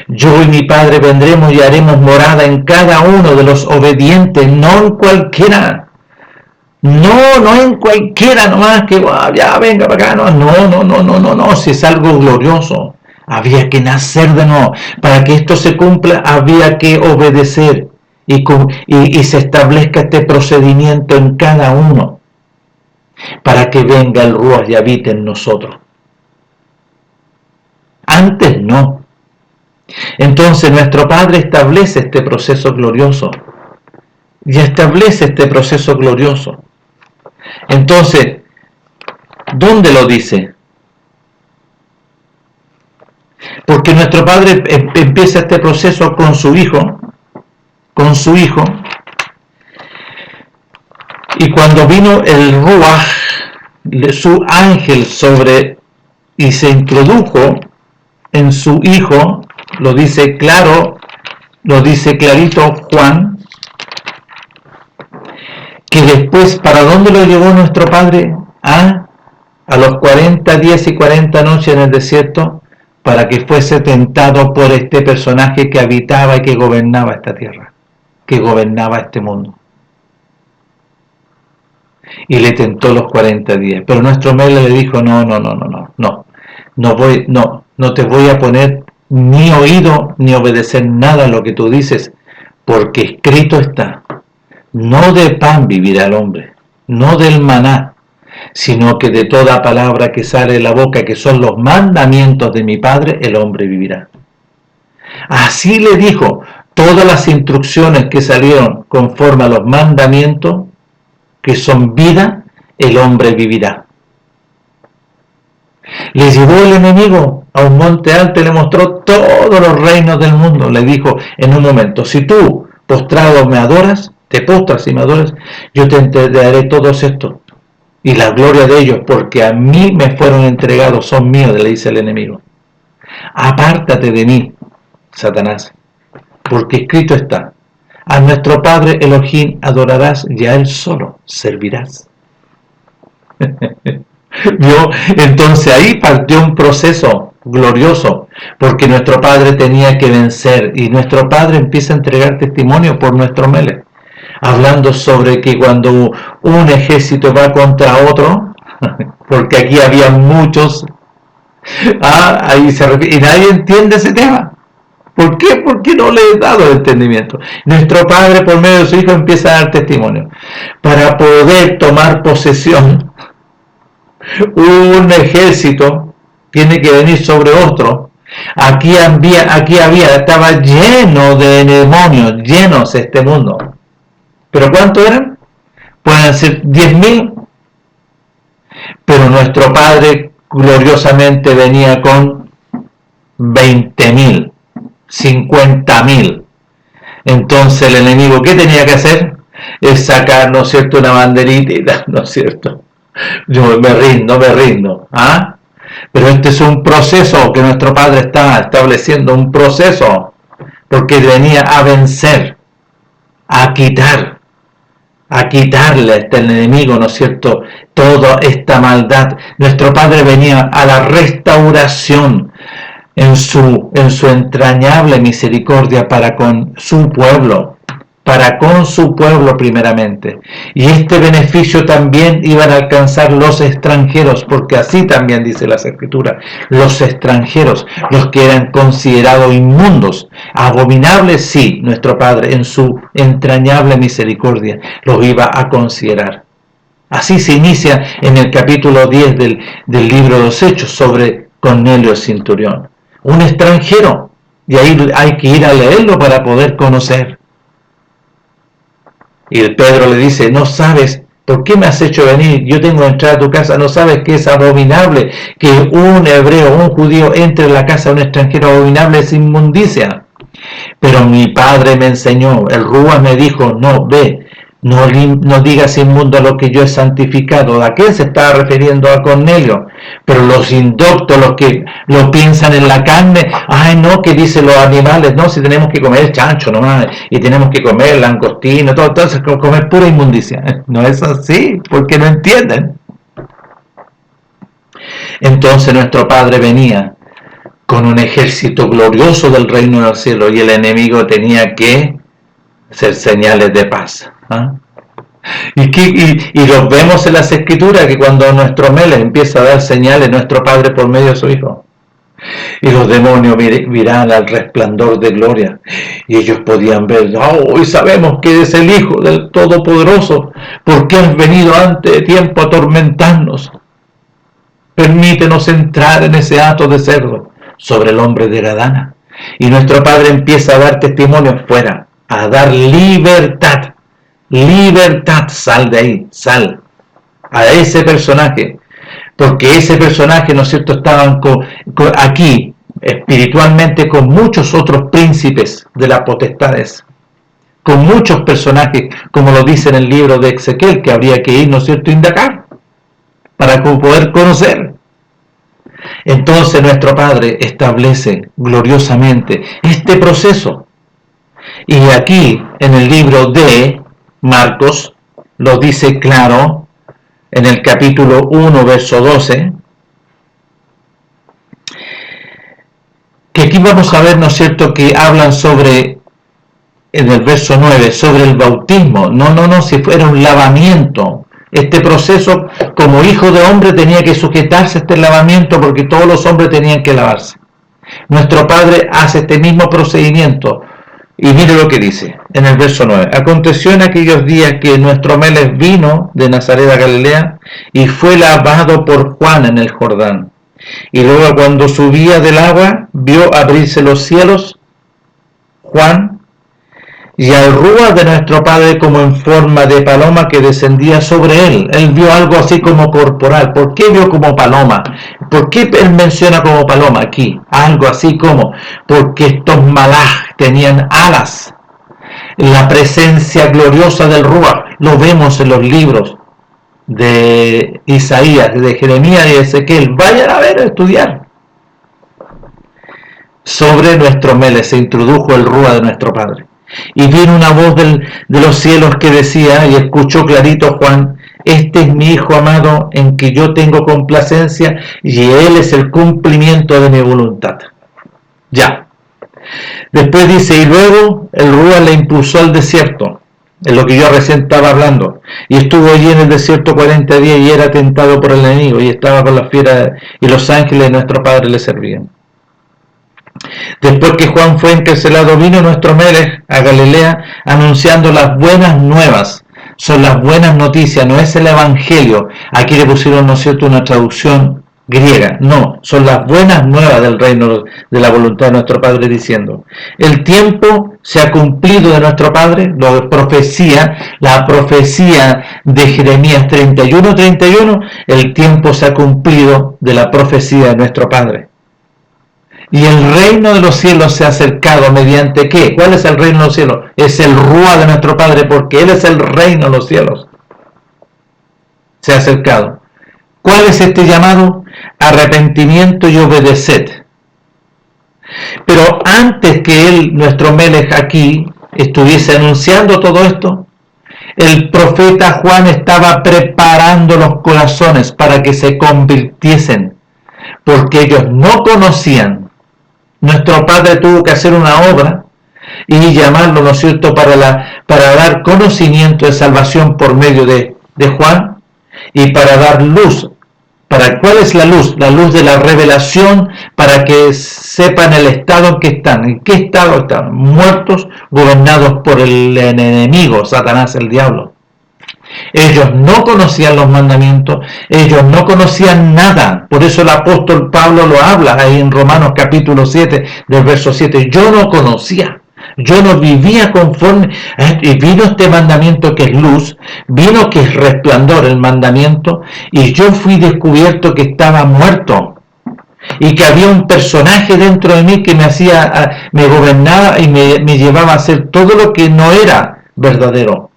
Yo y mi Padre vendremos y haremos morada en cada uno de los obedientes, no en cualquiera. No en cualquiera nomás que ya venga para acá, no, si es algo glorioso. Había que nacer de nuevo. Para que esto se cumpla, había que obedecer y se establezca este procedimiento en cada uno, para que venga el Ruach y habite en nosotros. Antes no. Entonces nuestro Padre establece este proceso glorioso. Y establece este proceso glorioso. Entonces, ¿dónde lo dice? Porque nuestro Padre empieza este proceso con su Hijo, y cuando vino el Ruach, su ángel y se introdujo en su Hijo, lo dice claro, lo dice clarito Juan, que después, ¿para dónde lo llevó nuestro Padre? A los 40 días y 40 noches en el desierto, para que fuese tentado por este personaje que habitaba y que gobernaba esta tierra, que gobernaba este mundo. Y le tentó los 40 días. Pero nuestro Melech le dijo, no te voy a poner ni oído ni obedecer nada a lo que tú dices, porque escrito está, no de pan vivirá el hombre, no del maná, sino que de toda palabra que sale de la boca, que son los mandamientos de mi Padre, el hombre vivirá. Así le dijo, todas las instrucciones que salieron conforme a los mandamientos, que son vida, el hombre vivirá. Le llevó el enemigo a un monte alto y le mostró todos los reinos del mundo. Le dijo en un momento, si tú postrado me adoras, te postras y me adoras, yo te daré todos estos. Y la gloria de ellos, porque a mí me fueron entregados, son míos, le dice el enemigo. Apártate de mí, Satanás, porque escrito está, a nuestro Padre Elohim adorarás y a Él solo servirás. ¿Vio? Entonces ahí partió un proceso glorioso, porque nuestro Padre tenía que vencer, y nuestro Padre empieza a entregar testimonio por nuestro Melech, hablando sobre que cuando un ejército va contra otro, porque aquí había muchos, ahí se refiere, y nadie entiende ese tema. ¿Por qué? Porque no le he dado el entendimiento. Nuestro Padre, por medio de su Hijo, empieza a dar testimonio. Para poder tomar posesión, un ejército tiene que venir sobre otro, Estaba lleno de demonios, llenos este mundo. ¿Pero cuántos eran? Pueden ser 10.000, pero nuestro Padre gloriosamente venía con 20.000, 50.000. Entonces el enemigo, ¿qué tenía que hacer? Es sacar, ¿no es cierto?, una banderita, ¿no es cierto? Yo me rindo, ¿ah? Pero este es un proceso que nuestro Padre está estableciendo, un proceso, porque venía a vencer, a quitarle al enemigo, ¿no es cierto?, toda esta maldad. Nuestro Padre venía a la restauración en su entrañable misericordia para con su pueblo primeramente. Y este beneficio también iban a alcanzar los extranjeros, porque así también dice las Escrituras, los extranjeros, los que eran considerados inmundos, abominables, sí, nuestro Padre en su entrañable misericordia los iba a considerar. Así se inicia en el capítulo 10 del libro de los Hechos sobre Cornelio el centurión. Un extranjero, y ahí hay que ir a leerlo para poder conocer. Y el Pedro le dice, no sabes por qué me has hecho venir, yo tengo que entrar a tu casa, no sabes que es abominable que un hebreo, un judío entre en la casa de un extranjero, abominable es inmundicia. Pero mi padre me enseñó, el Rúa me dijo, no, ve, no digas inmundo a lo que yo he santificado. ¿A qué se está refiriendo? A Cornelio? Pero los indoctos, los que lo piensan en la carne, ay no, que dicen los animales, no, si tenemos que comer chancho nomás, y tenemos que comer langostino, todo eso, comer pura inmundicia. No es así, porque no entienden. Entonces nuestro Padre venía con un ejército glorioso del reino del cielo, y el enemigo tenía que hacer señales de paz. ¿Ah? Y los vemos en las Escrituras, que cuando nuestro Melech empieza a dar señales, nuestro Padre por medio de su Hijo, y los demonios miran al resplandor de gloria, y ellos podían ver, hoy sabemos que es el Hijo del Todopoderoso, porque has venido antes de tiempo a atormentarnos. Permítenos entrar en ese hato de cerdo sobre el hombre de Gadana. Y nuestro Padre empieza a dar testimonio fuera, a dar libertad, sal de ahí, sal a ese personaje, porque ese personaje, ¿no es cierto?, estaban aquí espiritualmente con muchos otros príncipes de las potestades, con muchos personajes, como lo dice en el libro de Ezequiel, que habría que ir, ¿no es cierto?, indagar para poder conocer. Entonces nuestro Padre establece gloriosamente este proceso. Y aquí, en el libro de Marcos, lo dice claro, en el capítulo 1, verso 12, que aquí vamos a ver, ¿no es cierto?, que hablan sobre, en el verso 9, sobre el bautismo. No, si fuera un lavamiento. Este proceso, como hijo de hombre, tenía que sujetarse a este lavamiento, porque todos los hombres tenían que lavarse. Nuestro Padre hace este mismo procedimiento. Y mire lo que dice en el verso 9. Aconteció en aquellos días que nuestro Melech vino de Nazaret a Galilea y fue lavado por Juan en el Jordán. Y luego, cuando subía del agua, vio abrirse los cielos, Juan, y al Rúa de nuestro Padre como en forma de paloma que descendía sobre él. Él vio algo así como corporal. ¿Por qué vio como paloma? ¿Por qué él menciona como paloma aquí? Algo así como, porque estos malaj tenían alas. La presencia gloriosa del Rúa lo vemos en los libros de Isaías, de Jeremías y de Ezequiel. Vayan a ver, a estudiar. Sobre nuestro Melech se introdujo el Rúa de nuestro Padre. Y vino una voz de los cielos que decía, y escuchó clarito Juan, este es mi Hijo amado en que yo tengo complacencia, y él es el cumplimiento de mi voluntad. Ya. Después dice, y luego el Rúa le impulsó al desierto, en lo que yo recién estaba hablando, y estuvo allí en el desierto 40 días y era tentado por el enemigo, y estaba con las fieras, y los ángeles de nuestro Padre le servían. Después que Juan fue encarcelado, vino nuestro Melech a Galilea anunciando las buenas nuevas. Son las buenas noticias, no es el evangelio. Aquí le pusieron, ¿no es cierto?, una traducción griega, no, son las buenas nuevas del reino de la voluntad de nuestro Padre, diciendo, el tiempo se ha cumplido de nuestro Padre, la profecía de Jeremías 31, el tiempo se ha cumplido de la profecía de nuestro Padre. Y el reino de los cielos se ha acercado mediante ¿qué? ¿Cuál es el reino de los cielos? Es el Rúa de nuestro Padre, porque Él es el reino de los cielos. Se ha acercado. ¿Cuál es este llamado? Arrepentimiento y obedeced. Pero antes que él, nuestro Melech aquí, estuviese anunciando todo esto, el profeta Juan estaba preparando los corazones para que se convirtiesen, porque ellos no conocían. Nuestro Padre tuvo que hacer una obra y llamarlo, ¿no es cierto?, para dar conocimiento de salvación por medio de Juan, y para dar luz. ¿Cuál es la luz? La luz de la revelación, para que sepan el estado en que están. ¿En qué estado están? Muertos, gobernados por el enemigo, Satanás, el diablo. Ellos no conocían los mandamientos, ellos no conocían nada. Por eso el apóstol Pablo lo habla ahí en Romanos capítulo 7, del verso 7. Yo no conocía, yo no vivía conforme. Y vino este mandamiento que es luz, vino que es resplandor el mandamiento, y yo fui descubierto que estaba muerto. Y que había un personaje dentro de mí que me gobernaba y me llevaba a hacer todo lo que no era verdadero.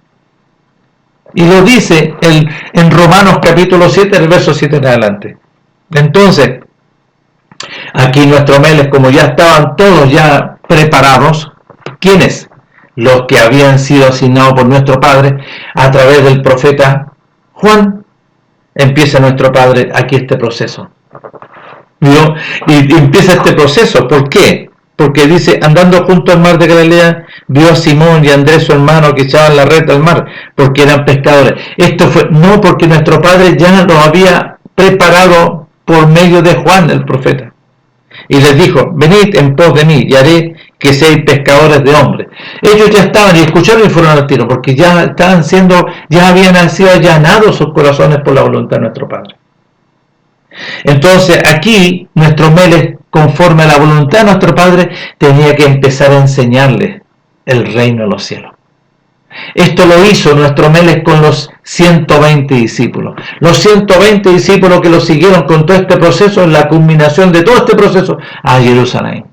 Y lo dice en Romanos capítulo 7, el verso 7 en adelante. Entonces, aquí nuestro Melech, como ya estaban todos ya preparados, ¿quiénes? Los que habían sido asignados por nuestro Padre a través del profeta Juan. Empieza nuestro Padre aquí este proceso. ¿Vio? Y empieza este proceso. ¿Por qué? Porque dice, andando junto al mar de Galilea, vio a Simón y a Andrés su hermano que echaban la red al mar, porque eran pescadores. Esto fue, no, porque nuestro Padre ya lo había preparado por medio de Juan el profeta. Y les dijo, venid en pos de mí, y haré que seáis pescadores de hombres. Ellos ya estaban, y escucharon y fueron al tiro, porque ya habían sido allanados sus corazones por la voluntad de nuestro Padre. Entonces aquí nuestro Melech, conforme a la voluntad de nuestro Padre, tenía que empezar a enseñarles el reino de los cielos. Esto lo hizo nuestro Melech con los 120 discípulos. Los 120 discípulos que lo siguieron con todo este proceso, la culminación de todo este proceso, a Jerusalén,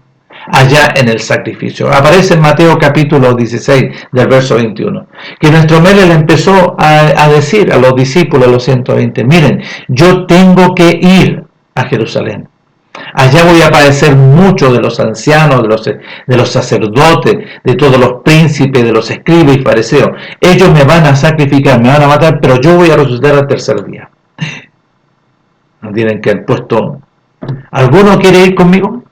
allá en el sacrificio. Aparece en Mateo capítulo 16, del verso 21, que nuestro Melech le empezó a decir a los discípulos, a los 120, miren, yo tengo que ir a Jerusalén. Allá voy a padecer mucho de los ancianos, de los sacerdotes, de todos los príncipes, de los escribas y fariseos. Ellos me van a sacrificar, me van a matar, pero yo voy a resucitar al tercer día. ¿No tienen que haber puesto? ¿Alguno quiere ir conmigo?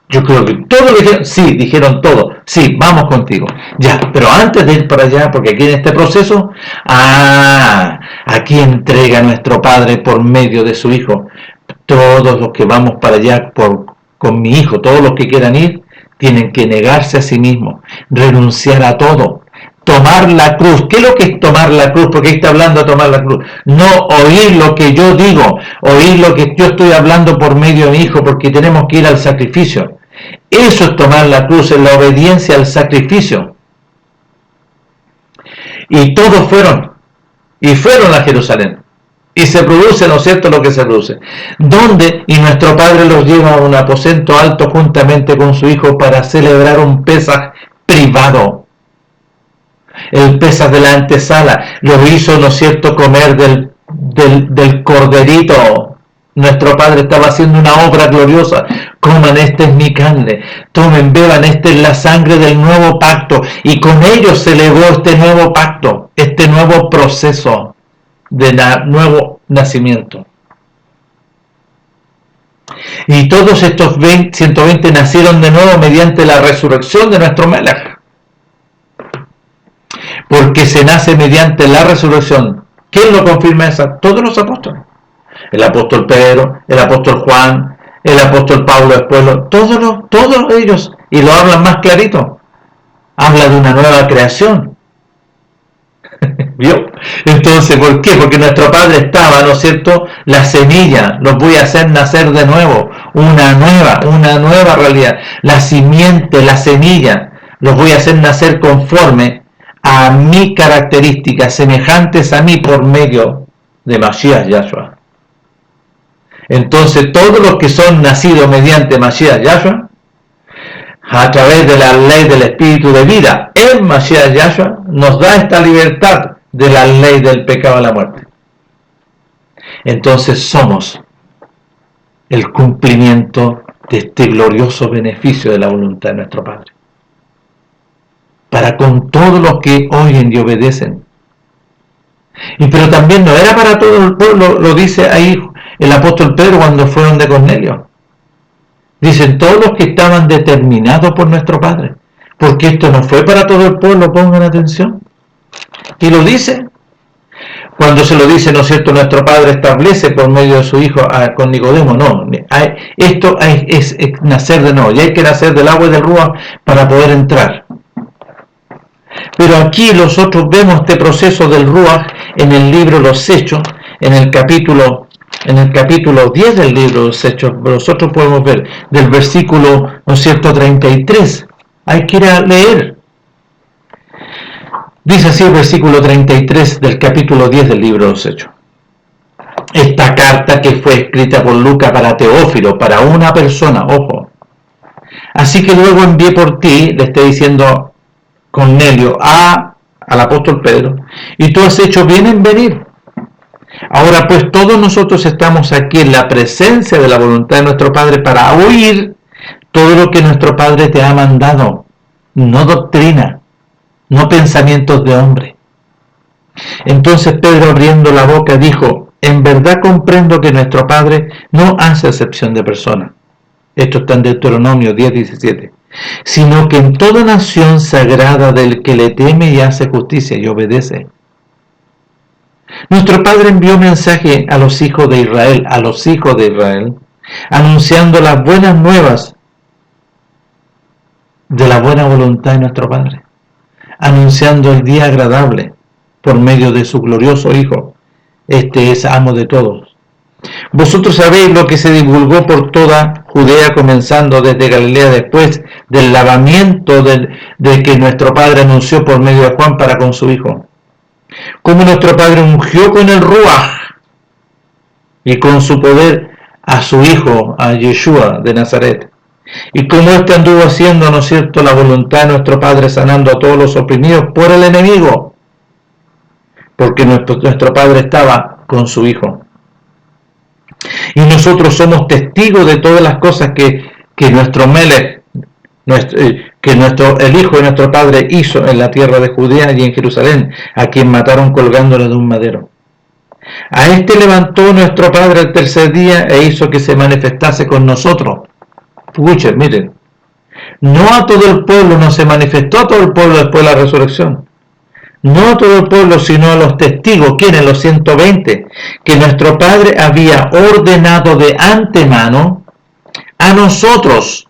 Yo creo que todos dijeron, sí, dijeron todos, sí, vamos contigo. Ya, pero antes de ir para allá, porque aquí en este proceso, aquí entrega nuestro Padre por medio de su Hijo. Todos los que vamos para allá con mi Hijo, todos los que quieran ir, tienen que negarse a sí mismos, renunciar a todo, tomar la cruz. ¿Qué es lo que es tomar la cruz? Porque ahí está hablando de tomar la cruz. No oír lo que yo digo, oír lo que yo estoy hablando por medio de mi Hijo, porque tenemos que ir al sacrificio. Eso es tomar la cruz, es la obediencia al sacrificio. Y todos fueron a Jerusalén. Y se produce, ¿no es cierto?, lo que se produce. ¿Dónde? Y nuestro Padre los lleva a un aposento alto juntamente con su Hijo para celebrar un Pesaj privado. El Pesaj de la antesala. Lo hizo, ¿no es cierto?, comer del corderito. Nuestro Padre estaba haciendo una obra gloriosa. Coman, esta es mi carne. Tomen, beban, esta es la sangre del nuevo pacto. Y con ellos celebró este nuevo pacto, este nuevo proceso de nuevo nacimiento. Y todos estos 120 nacieron de nuevo mediante la resurrección de nuestro Melech. Porque se nace mediante la resurrección. ¿Quién lo confirma esa? Todos los apóstoles. El apóstol Pedro, el apóstol Juan, el apóstol Pablo después, todos ellos, y lo hablan más clarito. Habla de una nueva creación. ¿Vio? Entonces, ¿por qué? Porque nuestro Padre estaba, ¿no es cierto? La semilla, los voy a hacer nacer de nuevo, una nueva realidad. La simiente, la semilla, los voy a hacer nacer conforme a mi características, semejantes a mí por medio de Mashiach Yahshua. Entonces, todos los que son nacidos mediante Mashiach Yahshua, a través de la ley del espíritu de vida, en Mashiach Yahshua, nos da esta libertad de la ley del pecado y la muerte. Entonces somos el cumplimiento de este glorioso beneficio de la voluntad de nuestro Padre, para con todos los que oyen y obedecen. Pero también no era para todo el pueblo, lo dice ahí el apóstol Pedro cuando fueron de Cornelio. Dicen todos los que estaban determinados por nuestro Padre, porque esto no fue para todo el pueblo, pongan atención. Y lo dice, cuando se lo dice, ¿no es cierto?, nuestro Padre establece por medio de su Hijo con Nicodemo, no, esto es nacer de nuevo, y hay que nacer del agua y del Ruach para poder entrar. Pero aquí nosotros vemos este proceso del Ruach en el libro Los Hechos, en el capítulo 10 del libro de los Hechos. Nosotros podemos ver del versículo, ¿no es cierto?, 33. Hay que ir a leer. Dice así el versículo 33 del capítulo 10 del libro de los Hechos. Esta carta que fue escrita por Lucas para Teófilo, para una persona, ojo. Así que luego envié por ti, le está diciendo Cornelio al apóstol Pedro, y tú has hecho bien en venir. Ahora pues todos nosotros estamos aquí en la presencia de la voluntad de nuestro Padre para oír todo lo que nuestro Padre te ha mandado, no doctrina, no pensamientos de hombre. Entonces Pedro, abriendo la boca, dijo: en verdad comprendo que nuestro Padre no hace acepción de personas. Esto está en Deuteronomio 10:17. Sino que en toda nación sagrada del que le teme y hace justicia y obedece. Nuestro Padre envió mensaje a los hijos de Israel, anunciando las buenas nuevas de la buena voluntad de nuestro Padre, anunciando el día agradable por medio de su glorioso Hijo. Este es amo de todos. Vosotros sabéis lo que se divulgó por toda Judea, comenzando desde Galilea, después del lavamiento del que nuestro Padre anunció por medio de Juan para con su Hijo. Como nuestro Padre ungió con el Ruach y con su poder a su Hijo, a Yeshua de Nazaret. Y como éste anduvo haciendo, ¿no es cierto?, la voluntad de nuestro Padre, sanando a todos los oprimidos por el enemigo. Porque nuestro Padre estaba con su Hijo. Y nosotros somos testigos de todas las cosas que nuestro Melech, el Hijo de nuestro Padre, hizo en la tierra de Judea y en Jerusalén, a quien mataron colgándole de un madero. A este levantó nuestro Padre el tercer día e hizo que se manifestase con nosotros. Escuchen, miren, no a todo el pueblo, no se manifestó a todo el pueblo después de la resurrección. No a todo el pueblo, sino a los testigos, quienes, los 120, que nuestro Padre había ordenado de antemano, a nosotros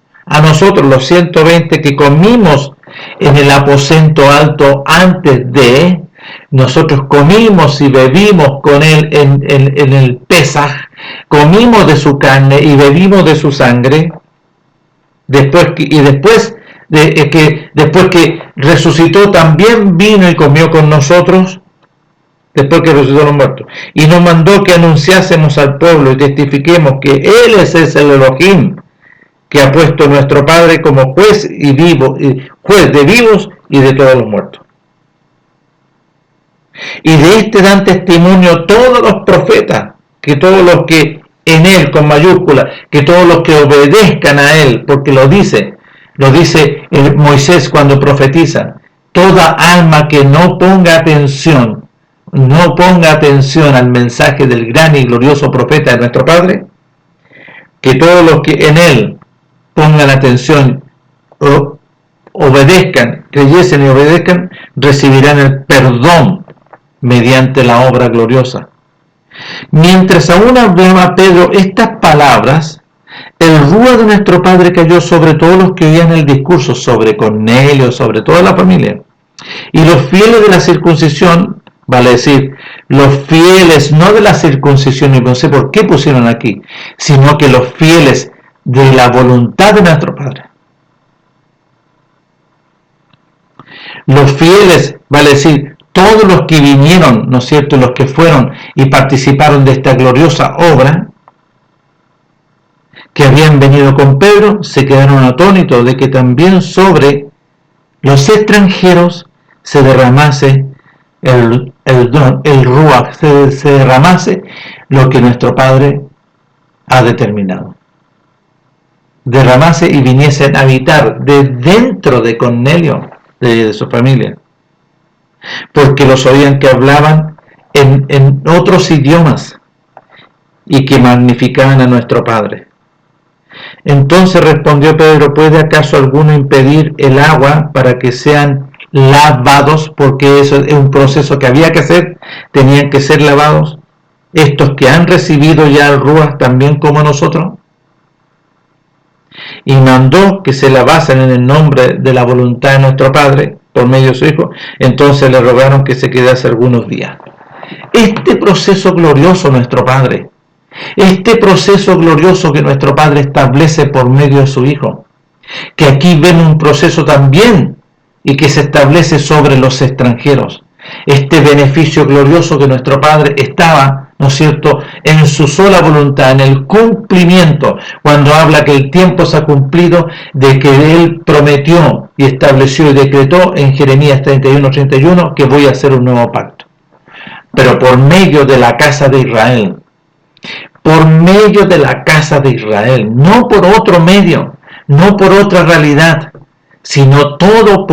los 120 que comimos en el aposento alto antes de, nosotros comimos y bebimos con él en el Pesaj, comimos de su carne y bebimos de su sangre, después que resucitó, también vino y comió con nosotros, después que resucitó los muertos, y nos mandó que anunciásemos al pueblo y testifiquemos que Él es el Elohim, que ha puesto a nuestro Padre como juez juez de vivos y de todos los muertos. Y de este dan testimonio todos los profetas, que todos los que en Él, con mayúscula, que todos los que obedezcan a Él, porque lo dice Moisés cuando profetiza, toda alma que no ponga atención al mensaje del gran y glorioso profeta de nuestro Padre, que todos los que en Él pongan atención, obedezcan, creyesen y obedezcan, recibirán el perdón mediante la obra gloriosa. Mientras aún hablaba Pedro estas palabras, el Ruach de nuestro Padre cayó sobre todos los que oían el discurso, sobre Cornelio, sobre toda la familia. Y los fieles de la circuncisión vale decir, los fieles, no de la circuncisión, y no sé por qué pusieron aquí, sino que los fieles de la voluntad de nuestro Padre. Los fieles, vale decir, todos los que vinieron, ¿no es cierto?, los que fueron y participaron de esta gloriosa obra, que habían venido con Pedro, se quedaron atónitos de que también sobre los extranjeros se derramase el Ruach, se derramase lo que nuestro Padre ha determinado. Derramase y viniesen a habitar de dentro de Cornelio, de su familia, porque los oían que hablaban en otros idiomas y que magnificaban a nuestro Padre. Entonces respondió Pedro: ¿puede acaso alguno impedir el agua para que sean lavados? Porque eso es un proceso que había que hacer, tenían que ser lavados. Estos que han recibido ya el Ruach también como nosotros. Y mandó que se lavasen en el nombre de la voluntad de nuestro Padre, por medio de su Hijo. Entonces le rogaron que se quedase algunos días. Este proceso glorioso nuestro Padre, este proceso glorioso que nuestro Padre establece por medio de su Hijo, que aquí vemos un proceso también y que se establece sobre los extranjeros, este beneficio glorioso que nuestro Padre estaba, ¿no es cierto?, en su sola voluntad, en el cumplimiento, cuando habla que el tiempo se ha cumplido, de que Él prometió y estableció y decretó en Jeremías 31:31 que voy a hacer un nuevo pacto, pero por medio de la casa de Israel, por medio de la casa de Israel, no por otro medio, no por otra realidad, sino todo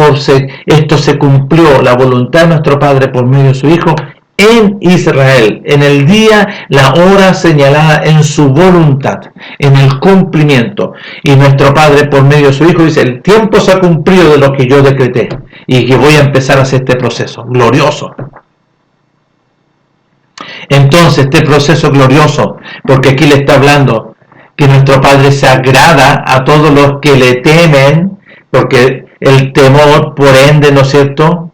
esto se cumplió, la voluntad de nuestro Padre por medio de su Hijo, en Israel, en el día, la hora señalada en su voluntad, en el cumplimiento. Y nuestro Padre por medio de su Hijo dice: el tiempo se ha cumplido de lo que yo decreté, y que voy a empezar a hacer este proceso glorioso. Entonces, este proceso glorioso, porque aquí le está hablando que nuestro Padre se agrada a todos los que le temen, porque el temor, por ende, ¿no es cierto?,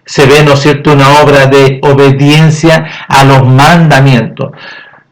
se ve, ¿no es cierto?, una obra de obediencia a los mandamientos,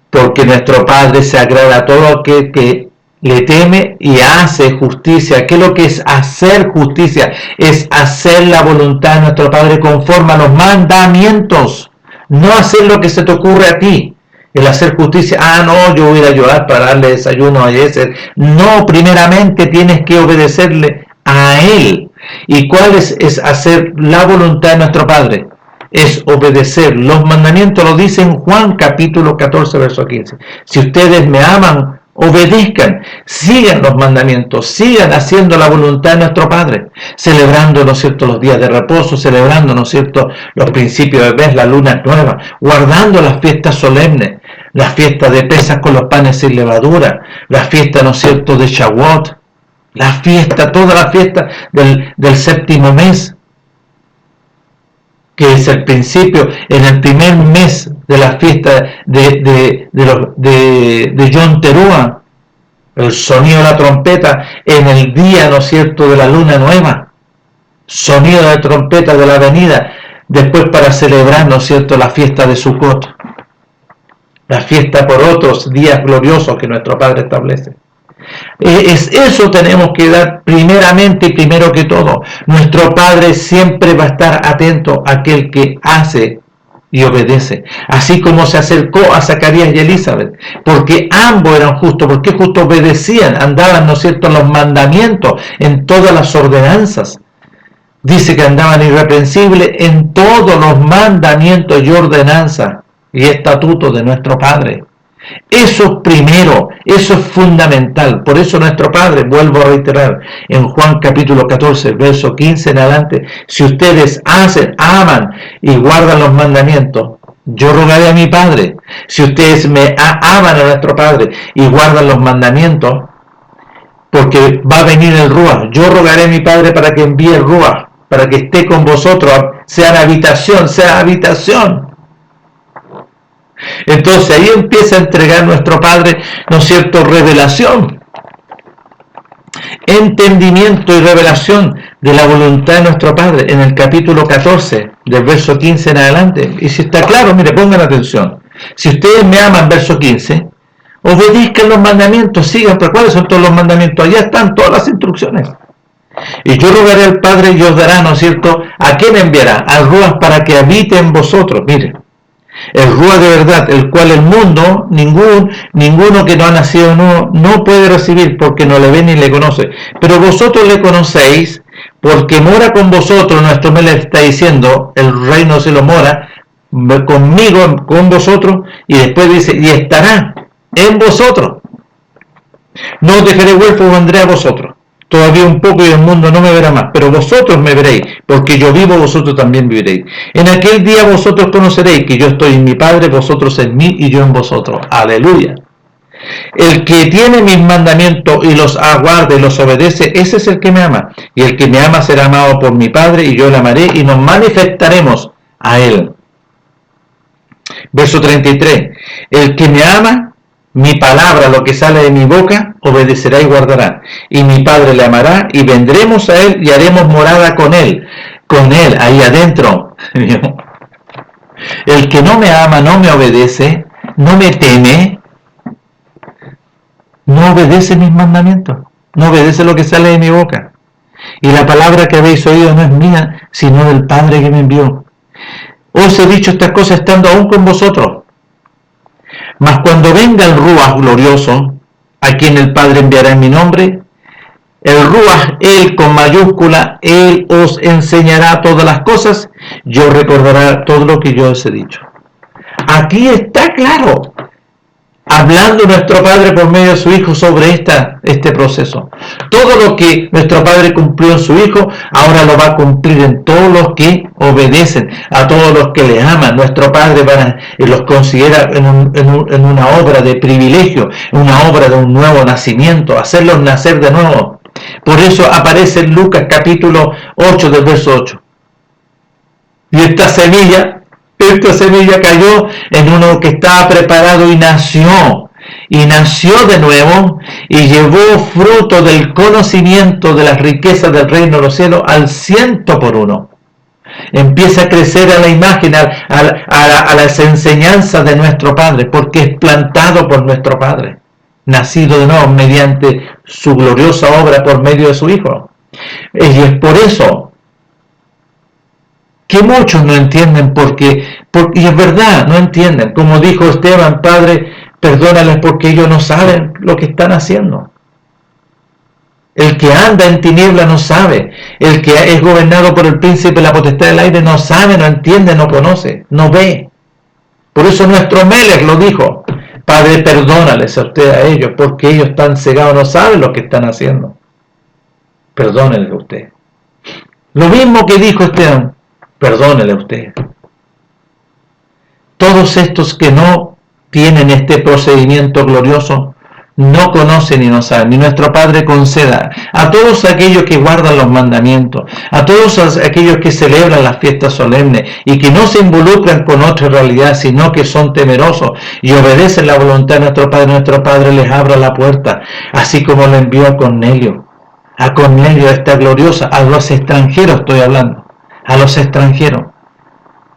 porque nuestro Padre se agrada a todo aquel que le teme y hace justicia. ¿Qué es lo que es hacer justicia? Es hacer la voluntad de nuestro Padre conforme a los mandamientos, no hacer lo que se te ocurre a ti. El hacer justicia, no, yo voy a ayudar para darle desayuno a ese. No, primeramente tienes que obedecerle a Él. ¿Y cuál es hacer la voluntad de nuestro Padre? Es obedecer los mandamientos, lo dice en Juan capítulo 14, verso 15. Si ustedes me aman, obedezcan, sigan los mandamientos, sigan haciendo la voluntad de nuestro Padre, celebrando, ¿no es cierto?, los días de reposo, celebrando, ¿no es cierto?, los principios de mes, la luna nueva, guardando las fiestas solemnes, las fiestas de Pesas con los panes sin levadura, las fiestas, ¿no es cierto?, de Shavuot, la fiesta, toda la fiesta del séptimo mes, que es el principio, en el primer mes de la fiesta de Yom Teruah, el sonido de la trompeta en el día, ¿no es cierto?, de la luna nueva, sonido de trompeta de la venida, después para celebrar, ¿no es cierto?, la fiesta de Sukkot, la fiesta por otros días gloriosos que nuestro Padre establece. Eso tenemos que dar primeramente y primero que todo. Nuestro Padre siempre va a estar atento a aquel que hace y obedece, así como se acercó a Zacarías y Elizabeth, porque ambos eran justos, porque justo obedecían, andaban, ¿no es cierto?, en los mandamientos, en todas las ordenanzas. Dice que andaban irreprensibles en todos los mandamientos y ordenanzas y estatutos de nuestro Padre. Eso primero, eso es fundamental. Por eso nuestro Padre, vuelvo a reiterar, en Juan capítulo 14, verso 15 en adelante: si ustedes aman y guardan los mandamientos, yo rogaré a mi Padre. Si ustedes me aman a nuestro Padre y guardan los mandamientos, porque va a venir el Ruach, yo rogaré a mi Padre para que envíe el Ruach, para que esté con vosotros, sea habitación. Entonces ahí empieza a entregar nuestro Padre, ¿no es cierto?, revelación. entendimiento y revelación de la voluntad de nuestro Padre en el capítulo 14, del verso 15 en adelante. Y si está claro, mire, pongan atención. Si ustedes me aman, verso 15, obedezcan los mandamientos, sigan, pero ¿cuáles son todos los mandamientos? Allá están todas las instrucciones. Y yo rogaré al Padre y os dará, ¿no es cierto? ¿A quién enviará? Al Ruach para que habite en vosotros. Mire, el Ruach de verdad, el cual el mundo, ninguno que no ha nacido no puede recibir, porque no le ve ni le conoce. Pero vosotros le conocéis, porque mora con vosotros. Nuestro Mel está diciendo, el reino se lo mora conmigo, con vosotros, y después dice, y estará en vosotros. No os dejaré huérfano, vendré a vosotros. Todavía un poco y el mundo no me verá más, pero vosotros me veréis, porque yo vivo, vosotros también viviréis. En aquel día vosotros conoceréis que yo estoy en mi Padre, vosotros en mí y yo en vosotros. Aleluya. El que tiene mis mandamientos y los aguarda y los obedece, ese es el que me ama. Y el que me ama será amado por mi Padre, y yo le amaré y nos manifestaremos a él. Verso 33. El que me ama, mi palabra, lo que sale de mi boca, obedecerá y guardará. Y mi Padre le amará, y vendremos a él y haremos morada con él, ahí adentro. El que no me ama, no me obedece, no me teme, no obedece mis mandamientos, no obedece lo que sale de mi boca. Y la palabra que habéis oído no es mía, sino del Padre que me envió. Os he dicho estas cosas estando aún con vosotros. Mas cuando venga el Ruach glorioso, a quien el Padre enviará en mi nombre, el Ruach, él con mayúscula, él os enseñará todas las cosas, yo recordará todo lo que yo os he dicho. Aquí está claro, hablando nuestro Padre por medio de su Hijo sobre este proceso. Todo lo que nuestro Padre cumplió en su Hijo, ahora lo va a cumplir en todos los que obedecen, a todos los que le aman. Nuestro Padre los considera en una obra de privilegio, una obra de un nuevo nacimiento, hacerlos nacer de nuevo. Por eso aparece en Lucas capítulo 8 del verso 8. Y esta semilla cayó en uno que estaba preparado y nació de nuevo y llevó fruto del conocimiento de las riquezas del reino de los cielos al 100%. Empieza a crecer a la imagen, a las enseñanzas de nuestro Padre, porque es plantado por nuestro Padre, nacido de nuevo mediante su gloriosa obra por medio de su Hijo. Y es por eso que muchos no entienden y es verdad, no entienden. Como dijo Esteban, Padre, perdónales porque ellos no saben lo que están haciendo. El que anda en tiniebla no sabe. El que es gobernado por el príncipe de la potestad del aire no sabe, no entiende, no conoce, no ve. Por eso nuestro Melech lo dijo. Padre, perdónales a usted a ellos, porque ellos están cegados, no saben lo que están haciendo. Perdónenle a usted. Lo mismo que dijo Esteban, perdónenle a usted. Todos estos que no tienen este procedimiento glorioso, no conocen y no saben. Y nuestro Padre conceda a todos aquellos que guardan los mandamientos, a todos aquellos que celebran las fiestas solemnes y que no se involucran con otra realidad, sino que son temerosos y obedecen la voluntad de nuestro Padre les abra la puerta, así como lo envió a Cornelio. A Cornelio esta gloriosa, a los extranjeros estoy hablando, a los extranjeros.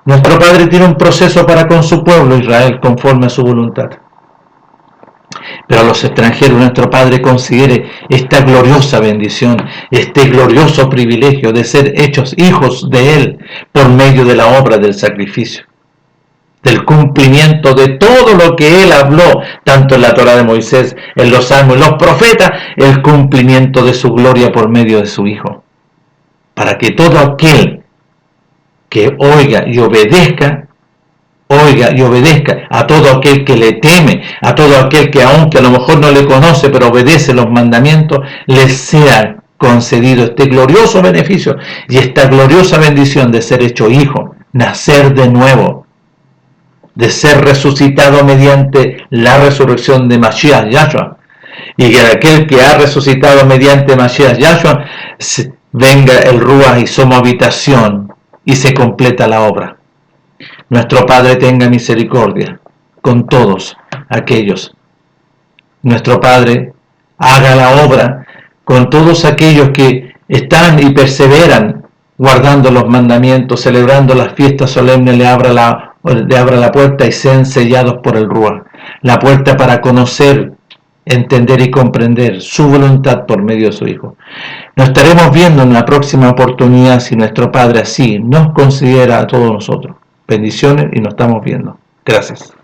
Nuestro Padre tiene un proceso para con su pueblo Israel, conforme a su voluntad. Pero a los extranjeros nuestro Padre considere esta gloriosa bendición, este glorioso privilegio de ser hechos hijos de Él por medio de la obra del sacrificio, del cumplimiento de todo lo que Él habló, tanto en la Torá de Moisés, en los Salmos, en los profetas, el cumplimiento de su gloria por medio de su Hijo, para que todo aquel que oiga y obedezca a todo aquel que le teme, a todo aquel que aunque a lo mejor no le conoce, pero obedece los mandamientos, le sea concedido este glorioso beneficio y esta gloriosa bendición de ser hecho hijo, nacer de nuevo, de ser resucitado mediante la resurrección de Mashiach Yahshua, y que aquel que ha resucitado mediante Mashiach Yahshua, venga el Ruach y somos habitación y se completa la obra. Nuestro Padre tenga misericordia con todos aquellos. Nuestro Padre haga la obra con todos aquellos que están y perseveran guardando los mandamientos, celebrando las fiestas solemnes, le abra la puerta y sean sellados por el Ruach, la puerta para conocer, entender y comprender su voluntad por medio de su Hijo. Nos estaremos viendo en la próxima oportunidad si nuestro Padre así nos considera a todos nosotros. Bendiciones y nos estamos viendo. Gracias.